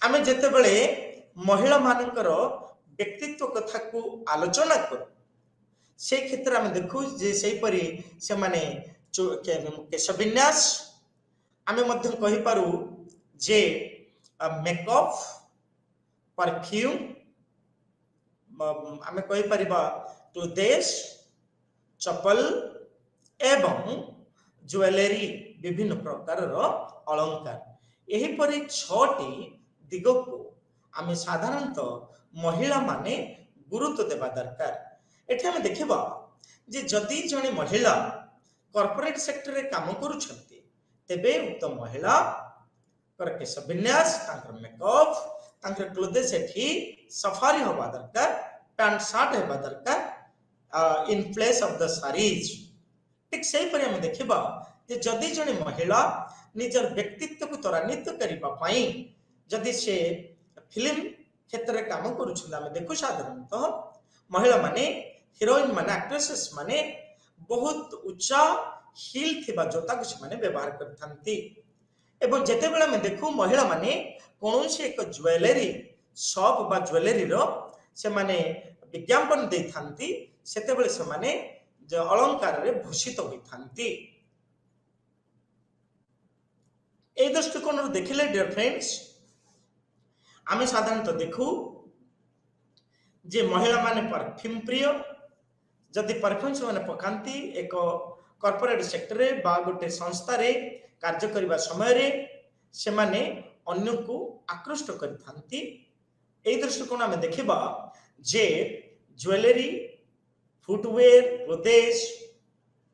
आम जिते बड़े महिला मानकर व्यक्तित्व कथा को आलोचना करूँ से क्षेत्र में देखू जे सेपरी से माने केश विन्यास आमे मध्य कहि पारू जे मेकअप परफ्यूम आमे कहि परिबा क्लोथेस चप्पल एवं ज्वेलरी विभिन्न प्रकार अलंकार यही परि 6टी दिग को आमे साधारणतः महिला माने गुरुत्व देवा दरकार एठी आमे देखिबा जे जदि जने महिला कॉर्पोरेट सेक्टर रे काम करूछंती तेबे उक्त महिला कर केश विन्यास तांकर मेकअप तांकर क्लोथेस एठी सफारी होबा दरकार पैंट शर्ट होबा दरकार in place of the saris ठीक सेही परि हम देखिबा जे जदि जने महिला निजर व्यक्तित्व को त्वरान्वित करिबा पई जदि से फिल्म क्षेत्र रे काम करूछन हम देखु साधारणतः महिला माने हीरोइन माने एक्ट्रेसेस माने बहुत उच्चा हिल थिबा जोता कुछ माने व्यवहार करथांती एवं जेते बेला में देखू महिला माने कोनोसी एक ज्वेलरी शॉप बा ज्वेलरी रो से माने विज्ञापन दे थांती सेते बेले से माने जो अलंकार रे भूषित होई थांती ए दृष्टिकोण रो देखिले डियर फ्रेंड्स आमे साधारणतः देखू जे महिला माने परफ्यूम प्रिय जदि परफ्यूम से माने पकांती एक कॉर्पोरेट सेक्टर रे बा गोटे संस्था रे कार्य करिबा समय रे से माने अन्य को आकृष्ट करथांती एई दृष्टिकोण में देखिबा जे jewellery footwear clothes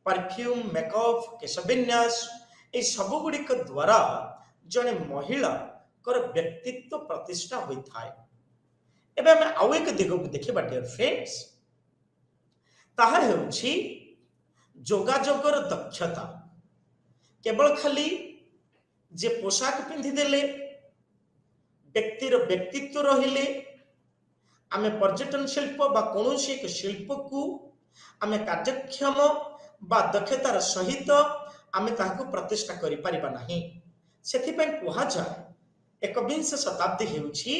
perfume makeup केश विन्यास ए सब गुड़िक द्वारा जने महिला कर व्यक्तित्व प्रतिष्ठा होई थाए एबे हम आउ एक दिग को देखिबा डियर फ्रेंड्स ताहा हेउछि जोगाजोगर दक्षता केवल खाली जे पोशाक पिंधि देले व्यक्तिर व्यक्तित्व रहिले आमे पर्यटन शिल्प बा कोनोसी एक शिल्प को आमे कार्यक्षम बा दक्षतार सहित आमे ताहाको प्रतिष्ठा करि परिबा नाही सेथि पे कुहा जाय 21 शताब्दी हेउछि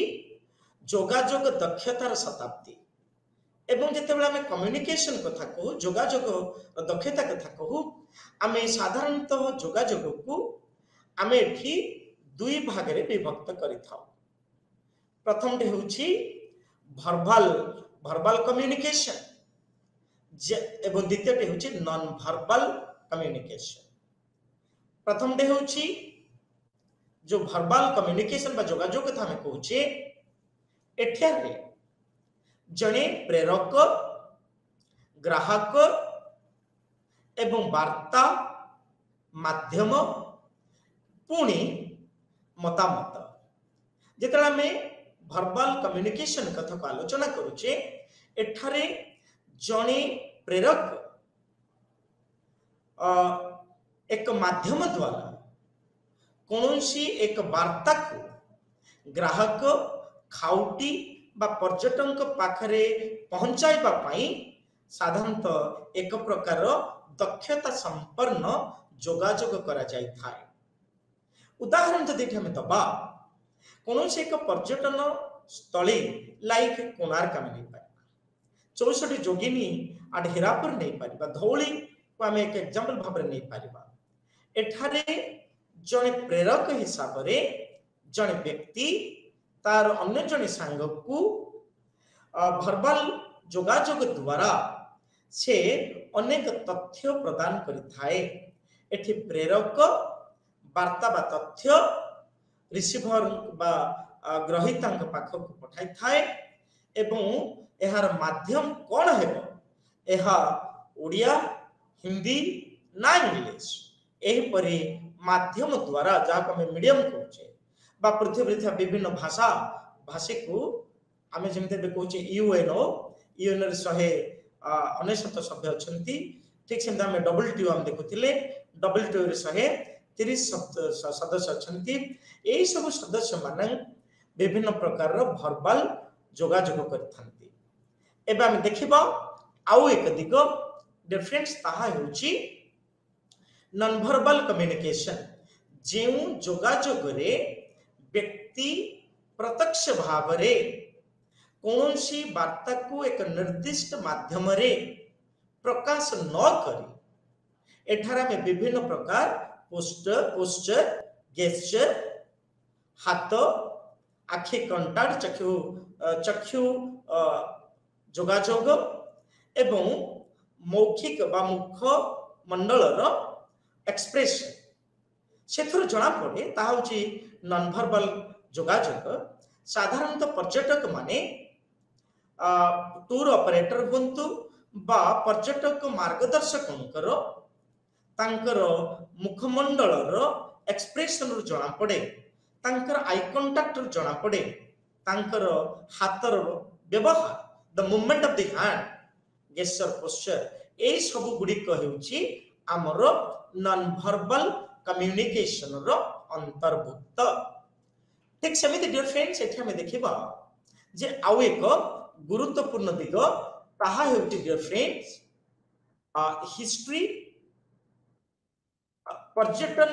जोगाजोग दक्षतार शताब्दी एवं जिते बेला में कम्युनिकेशन कथा कहू जोगाजोग दक्षता कथा कहू आमे साधारणतः जोगाजोग को आमे एठी दुई भाग रे विभक्त करिथाउ प्रथम टे होछि वर्बल कम्युनिकेशन एवं द्वितीय टे होछि नॉन वर्बल कम्युनिकेशन प्रथम टे होछि जो वर्बल कम्युनिकेशन बा जोगाजोग कथा में कहूछे एठारे जने प्रेरक ग्राहक एवं वार्ता माध्यम पुणी मतामत जेतला में वर्बल कम्युनिकेशन कथा को आलोचना करूचे एठारे जने प्रेरक एक माध्यम द्वारा कौनसी एक वार्ता को ग्राहक खाउटी बा पर्यटन पाखरे पहुंचाइबा पाई साधारणतः एक प्रकार दक्षता संपन्न जोगाजोग करा जाय थाए उदाहरण जदि हम दबा कौनसी एक पर्यटन स्थली लाइक कोणार्क में नहीं पारिबा 64 जोगिनी आड हिरापुर नहीं पारिबा धौली को आम एक एग्जांपल भाव नहीं पारिबा एठारे जने प्रेरक हिसाब रे जने व्यक्ति तार अन्य जने सांग को वर्बल जोगाजोग द्वारा से अनेक तथ्य प्रदान करिथाए एठी प्रेरक वार्ता बा तथ्य रिसीवर बा ग्रहीतांक पाखक पठाई थाए एवं एहार माध्यम कौन हेबो एहा ओडिया हिंदी ना इंग्लिश एही परि माध्यम द्वारा जहाँ आम मीडियम कहचे बा पृथ्वी विभिन्न भाषा भाषी को आम जमी कहचे यूएनओ यूएनओ 199 सभ्य अच्छा ठीक से आम WTO आम देखुले WTO 130 सदस्य अच्छा यही सब सदस्य मान विभिन्न प्रकार वर्बल जोगाजोग करथांती एबे आम देखिबा आउ एक दिग डिफरेंस ताहा हेउची नॉन वर्बल कम्युनिकेशन जे जोगाजोग रे व्यक्ति प्रत्यक्ष भाव रे कौन सी वार्ता को एक निर्दिष्ट माध्यम रे प्रकाश न करी एठारा में विभिन्न प्रकार पोस्टर गेस्चर हाथ आखि कंटाक्ट चक्षु जोगाजोग एवं मौखिक बा मुख मंडल एक्सप्रेशन से जना पड़े ताकि नॉन वर्बल जोगाजोग साधारणतः पर्यटक माने टूर ऑपरेटर हुंतु बा पर्यटक मार्गदर्शक मुखमंडल एक्सप्रेशन जना पड़े आई कंटाक्ट जना पड़े हाथर व्यवहार the movement of the hand gesture posture ए सब गुड़िक आमर नॉन वर्बल कम्युनिकेशन रो अंतर्भुक्त ठीक सेमिति डियर फ्रेंड्स एठी हमें देखिबा जे आउ एक गुरुत्वपूर्ण दिग ताहा हेउटी डियर फ्रेंड्स हिस्ट्री पर्यटन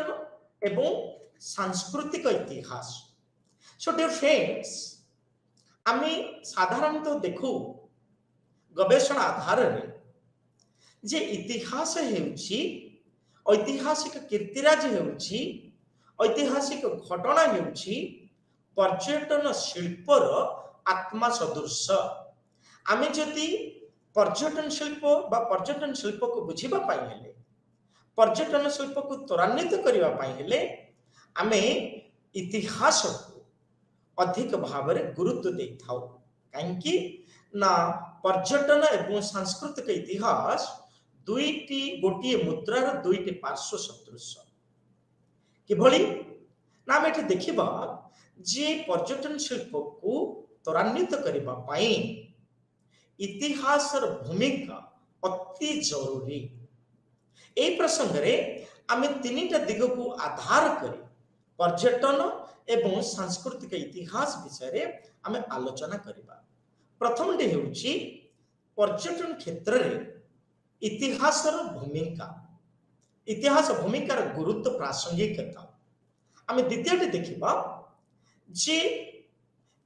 एवं सांस्कृतिक इतिहास सो डियर फ्रेंड्स आमी साधारणतः देखू गवेषणा आधार रे जे इतिहास हेउची ऐतिहासिक कीर्तिराज हेउची ऐतिहासिक घटना हेउची पर्यटन शिल्पर आत्मा सदृश आमे जदि पर्यटन शिल्प बा पर्यटन शिल्प को बुझिबा पाई हेले पर्यटन शिल्प को त्वरान्वित करिबा पाई हेले आमे इतिहास को अधिक भाव रे गुरुत्व दे थाउ काहेकि ना पर्यटन एवं सांस्कृतिक इतिहास दुईटी गोटे मुद्रार दुईटी पार्श्व सदृश किभली ना आम एठी देखिबा जे पर्यटन शिल्प को त्वरान्वित करिबा पाई इतिहासर भूमिका अति जरूरी ए प्रसंग रे आमे तीनटा दिग को आधार करी पर्यटन एवं सांस्कृतिक इतिहास विषय रे आमे आलोचना करिबा प्रथम टे हेउची पर्यटन क्षेत्र रे इतिहासर भूमिका इतिहास भूमिकार गुरुत्व प्रासंगिकता आमे द्वितीय टे देखिबा जे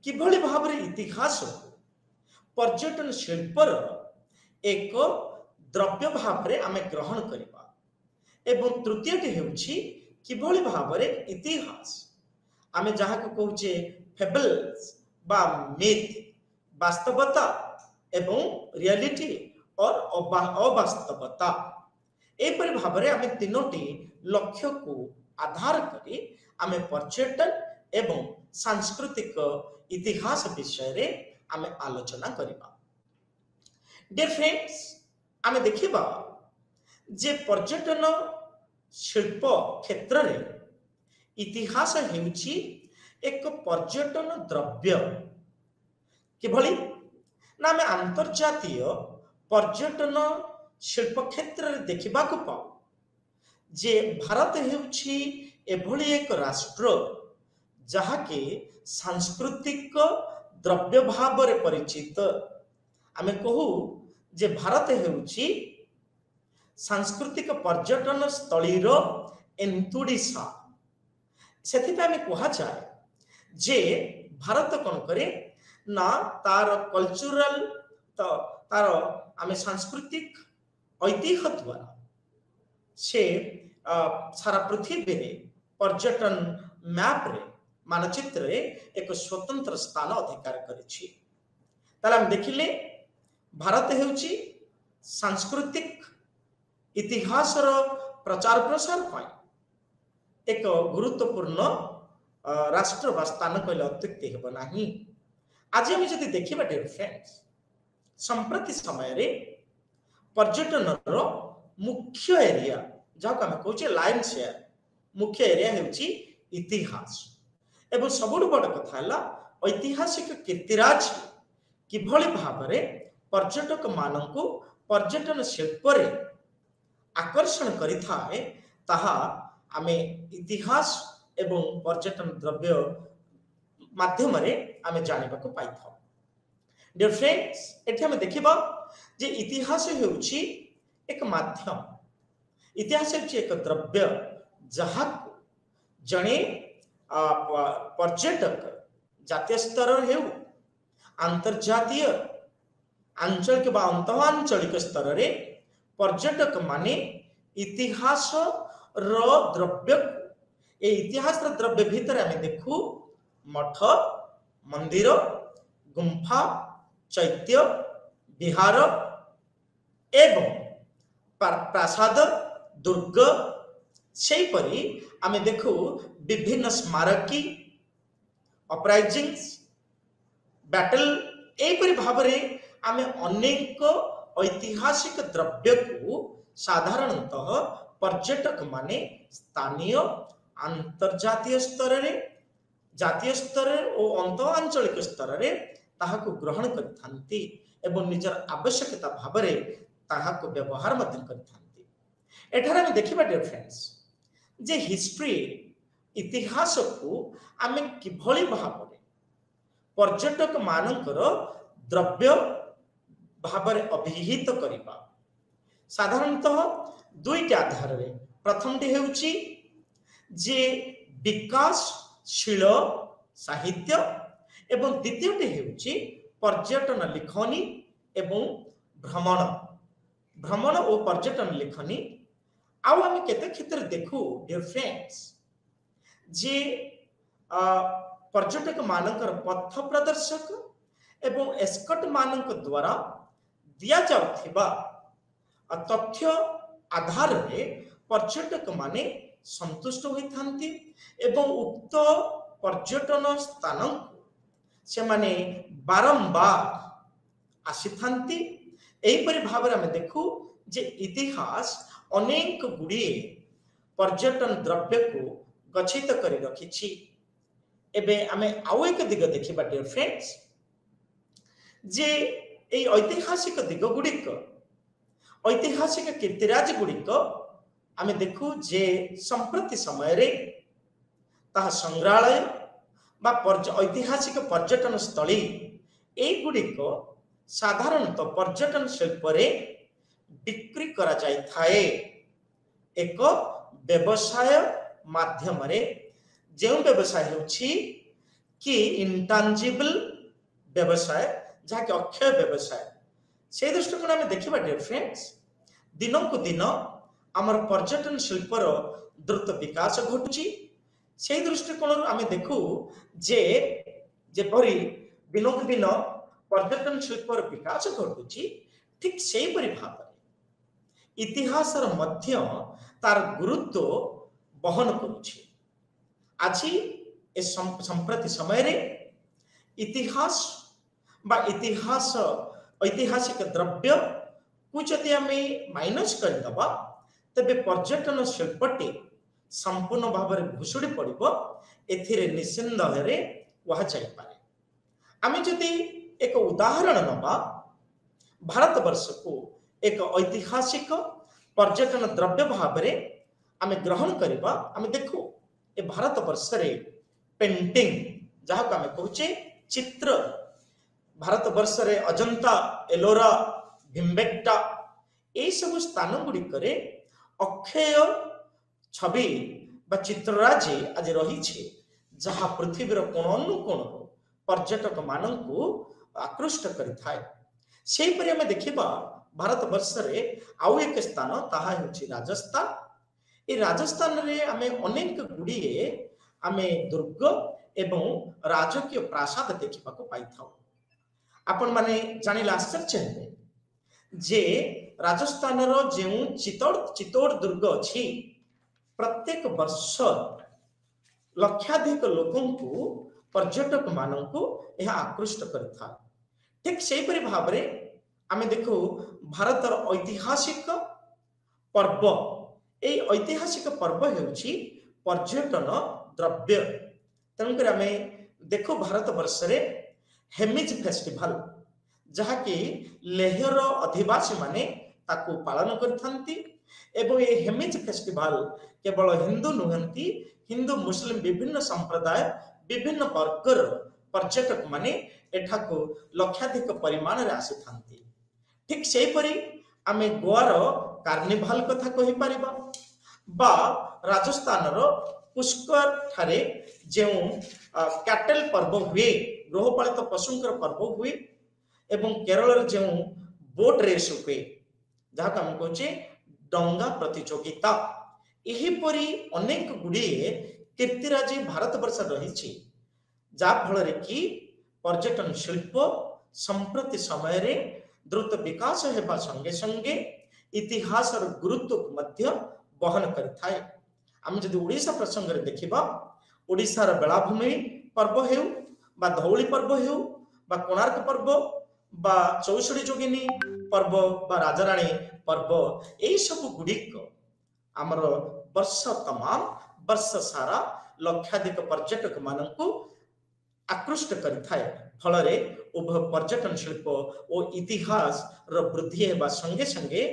किभली भाव रे इतिहास पर्यटन शिल्पर एक द्रव्य भाव रे आमे ग्रहण करिबा एवं तृतीय टे हेउची किभली भाव रे इतिहास आमे जहा को कहूचे फेबल्स बा मिथ वास्तवता एवं रियलिटी और अवास्तवता एपरि भाव रे आमे तीनोटी लक्ष्य को आधार करी आमे पर्यटन एवं सांस्कृतिक इतिहास विषय रे आमे आलोचना करिबा डियर फ्रेंड्स आमे देखिबा जे पर्यटन शिल्प क्षेत्र रे इतिहास हेउची एक पर्यटन द्रव्य किभली ना आमे अंतर्जातीय पर्यटन शिल्प क्षेत्र रे देखिबा को पाऊ जे भारत हेउची एभली एक राष्ट्र जहा के सांस्कृतिक द्रव्य भाव रे परिचित आमे कहू जे भारत हेउची सांस्कृतिक पर्यटन स्थली रो एंतुडिसा सेथि पे आमे कहा जाय जे भारत कोन करे ना तार कल्चरल तो तार आमे सांस्कृतिक ऐतिह्य द्वारा से सारा पृथ्वी रे पर्यटन मैप रे मानचित्र रे एक स्वतंत्र स्थान अधिकार करिछि ताले हम देखिले भारत हेउची सांस्कृतिक इतिहास रो प्रचार प्रसार पाई एक गुरुत्वपूर्ण राष्ट्र बा स्थान कहले अत्युक्ति हेबो नाही आज हम जदि देखिबा डियर फ्रेंड्स संप्रति समय रे पर्यटन रो मुख्य एरिया जहाँ को हम कहूचे लाइन शेयर मुख्य एरिया हेउची इतिहास एवं सबुठ बड़ कथा है ऐतिहासिक कीर्तिराज किभली भाव रे पर्यटक मानकु पर्यटन शिल्प रे आकर्षण करिथा है ताहा आमे इतिहास एवं पर्यटन द्रव्य माध्यम रे आमे जानिबा को पाई था डियर फ्रेंड्स एठी हमें देखिबा जे इतिहास हेउची एक माध्यम। इतिहास ହେଉଛି ଏକ ଦ୍ରବ୍ୟ ଯାହାକୁ ଜଣେ पर्यटक ଜାତୀୟ ସ୍ତରରେ ହେଉ अंतर्जातीय आंचलिक बा अंतःआंचलिक स्तर रे पर्यटक माने इतिहास रो द्रव्य ए इतिहास रो द्रव्य भीतर आमे देखू मठ मंदिर गुंफा चैत्य विहार एवं प्रासाद दुर्ग सेही परी आमे देखू विभिन्न स्मारकी अपराइजिंग्स बैटल एपरी भावरे आमे अनेक ऐतिहासिक द्रव्य को साधारणतः पर्यटक माने स्थानीय अंतर्जातीय स्तर रे जातीय स्तर और अंतःआंचलिक स्तर रे ताहाको ग्रहण करथांती एवं निजर आवश्यकता भावरे ताहाको व्यवहार मध्य करथांती। एठारे हम देखिबा डियर फ्रेंड्स जे हिस्ट्री इतिहास को आमे किभली भावरे पर्यटक मानकर द्रव्य भावरे अभिहित करिबा। साधारणतः दुईटा आधार रे प्रथमटी हेउची जे विकासशील साहित्य एवं द्वितीयटी हेउची पर्यटन लिखनी एवं भ्रमण और पर्यटन लिखनी। आउ आमे केते क्षेत्र देखू डियर फ्रेंड्स जे पर्यटक मानकर पथ प्रदर्शक एवं एस्कॉट मानक द्वारा दिया जाउथिबा तथ्य आधार रे पर्यटक माने संतुष्ट होइथांती एवं उक्त पर्यटन स्थान से माने बारंबार आसीथांती। एहिपरि भाव में देखू जे इतिहास अनेक गुड़िए पर्यटन द्रव्य को गच्छित करी रखिछि। एबे आमे आउ एक दिग देखिबा डियर फ्रेंड्स जे এই ऐतिहासिक दिग गुड़िक ऐतिहासिक कीर्तिराज गुड़िक आमे देखू जे संप्रति समय रे ताहा संग्रहालय बा ऐतिहासिक पर्यटन स्थली ए गुड़िक साधारणतः पर्यटन शिल्प रे बिक्री करा जाय थाए एक व्यवसाय माध्यम रे जो व्यवसाय होछि कि इंटांजिबल व्यवसाय जहाँ के अक्षय व्यवसाय से दृष्टिकोण आम देखा डियर फ्रेंड्स दिन को दिन आमर पर्यटन शिल्पर द्रुत विकास घटुची। से दृष्टिकोण आम देखू जे जेपरी दिन को दिन पर्यटन शिल्पर विकास घटुची ठीक से भाव इतिहास मध्य तार गुरुत्व बहन करुछि। आज ए संप्रति समय रे इतिहास बा इतिहास ऐतिहासिक द्रव्य को जदि आमे माइनस कर दबा तबे पर्यटन शिल्पटी संपूर्ण भाव में भुसुड़ी पड़िबो एथिरे निसंदेह रे वहा जाई पारे। आमे जदि एक उदाहरण नबा भारत वर्ष को एक ऐतिहासिक पर्यटन द्रव्य भाव में आमे ग्रहण करिबा। आमे देखू ए भारत वर्ष रे पेंटिंग जहाँ को आमे कहूचे चित्र भारत वर्ष रे अजंता एलोरा भिम्बेट्टा ए सब स्थान गुड़िक अक्षय छवि बा चित्रराजी आज रही जहाँ पृथ्वीर कोण अनुकोण पर्यटक मानू आकृष्ट करें। आम देखा भारत वर्ष रे आउ एक स्थान ताहा हेउछि राजस्थान। ए राजस्थान रे आमे अनेक गुड़िए आमे दुर्ग एवं राजकीय प्रासाद देखा पाई था। आपण माने जानिले आश्चर्य हेबे जे राजस्थान रो जेउ चित्तौड़ दुर्ग अछि प्रत्येक वर्ष लक्षाधिक लोकों को पर्यटक मानों को यह आकृष्ट करता। ठीक से भाव में आमे देखो भारत ऐतिहासिक पर्व ए ऐतिहासिक पर्व हेउछि पर्यटन द्रव्य। तेणुकर आमे देखो भारत वर्ष रे हेमिज फेस्टिवल जहाँ कि लेहर अधिवासी माने ताकू पालन करथांती एवं ये हेमिज फेस्टिवल केवल हिंदू नुहंती हिंदू मुस्लिम विभिन्न संप्रदाय विभिन्न वर्गर पर्यटक माने एठाको लक्षाधिक परिमाण रे आसी थांती। ठीक सेही परी आमे गोवार कार्निभाल कथा कहि परिबा बा राजस्थान रो पुष्कर ठारे जो कैटल पर्व हुए गृहपालित पशुंकर पर्व हुए एवं केरल जो बोट रेस हुए जहाँ आम कहे डंगा प्रतियोगिता यहीपरी अनेक गुड़िए कीर्तिराजी भारत वर्ष रही जाफल कि पर्यटन शिल्प संप्रति समय रे द्रुत विकास होगा संगे संगे इतिहास गुरुत्व को मध्य बहन करिथाए। आम जदि ओडिशा प्रसंग रे देखिबा ओडिशार बेलाभूमि पर्व हेउ बा धौली पर्व हेउ बा कोणार्क पर्व बा चौसुड़ी जोगिनी पर्व बा राजाराणी पर्व यही सब गुड़िक आमर वर्ष तमाम वर्ष सारा लक्षाधिक पर्यटक मानक आकृष्ट करिथाए फल उभय पर्यटन शिल्प और इतिहास वृद्धि होगा संगे संगे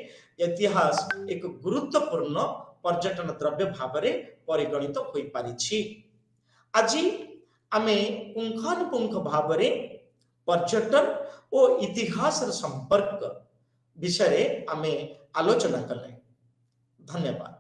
इतिहास एक गुरुत्वपूर्ण पर्यटन द्रव्य भाव में परिगणित हो पारिछि। आज आमे पुंखानुपुंख भाव में पर्यटन और इतिहास संपर्क विषय आमे आलोचना कले। धन्यवाद।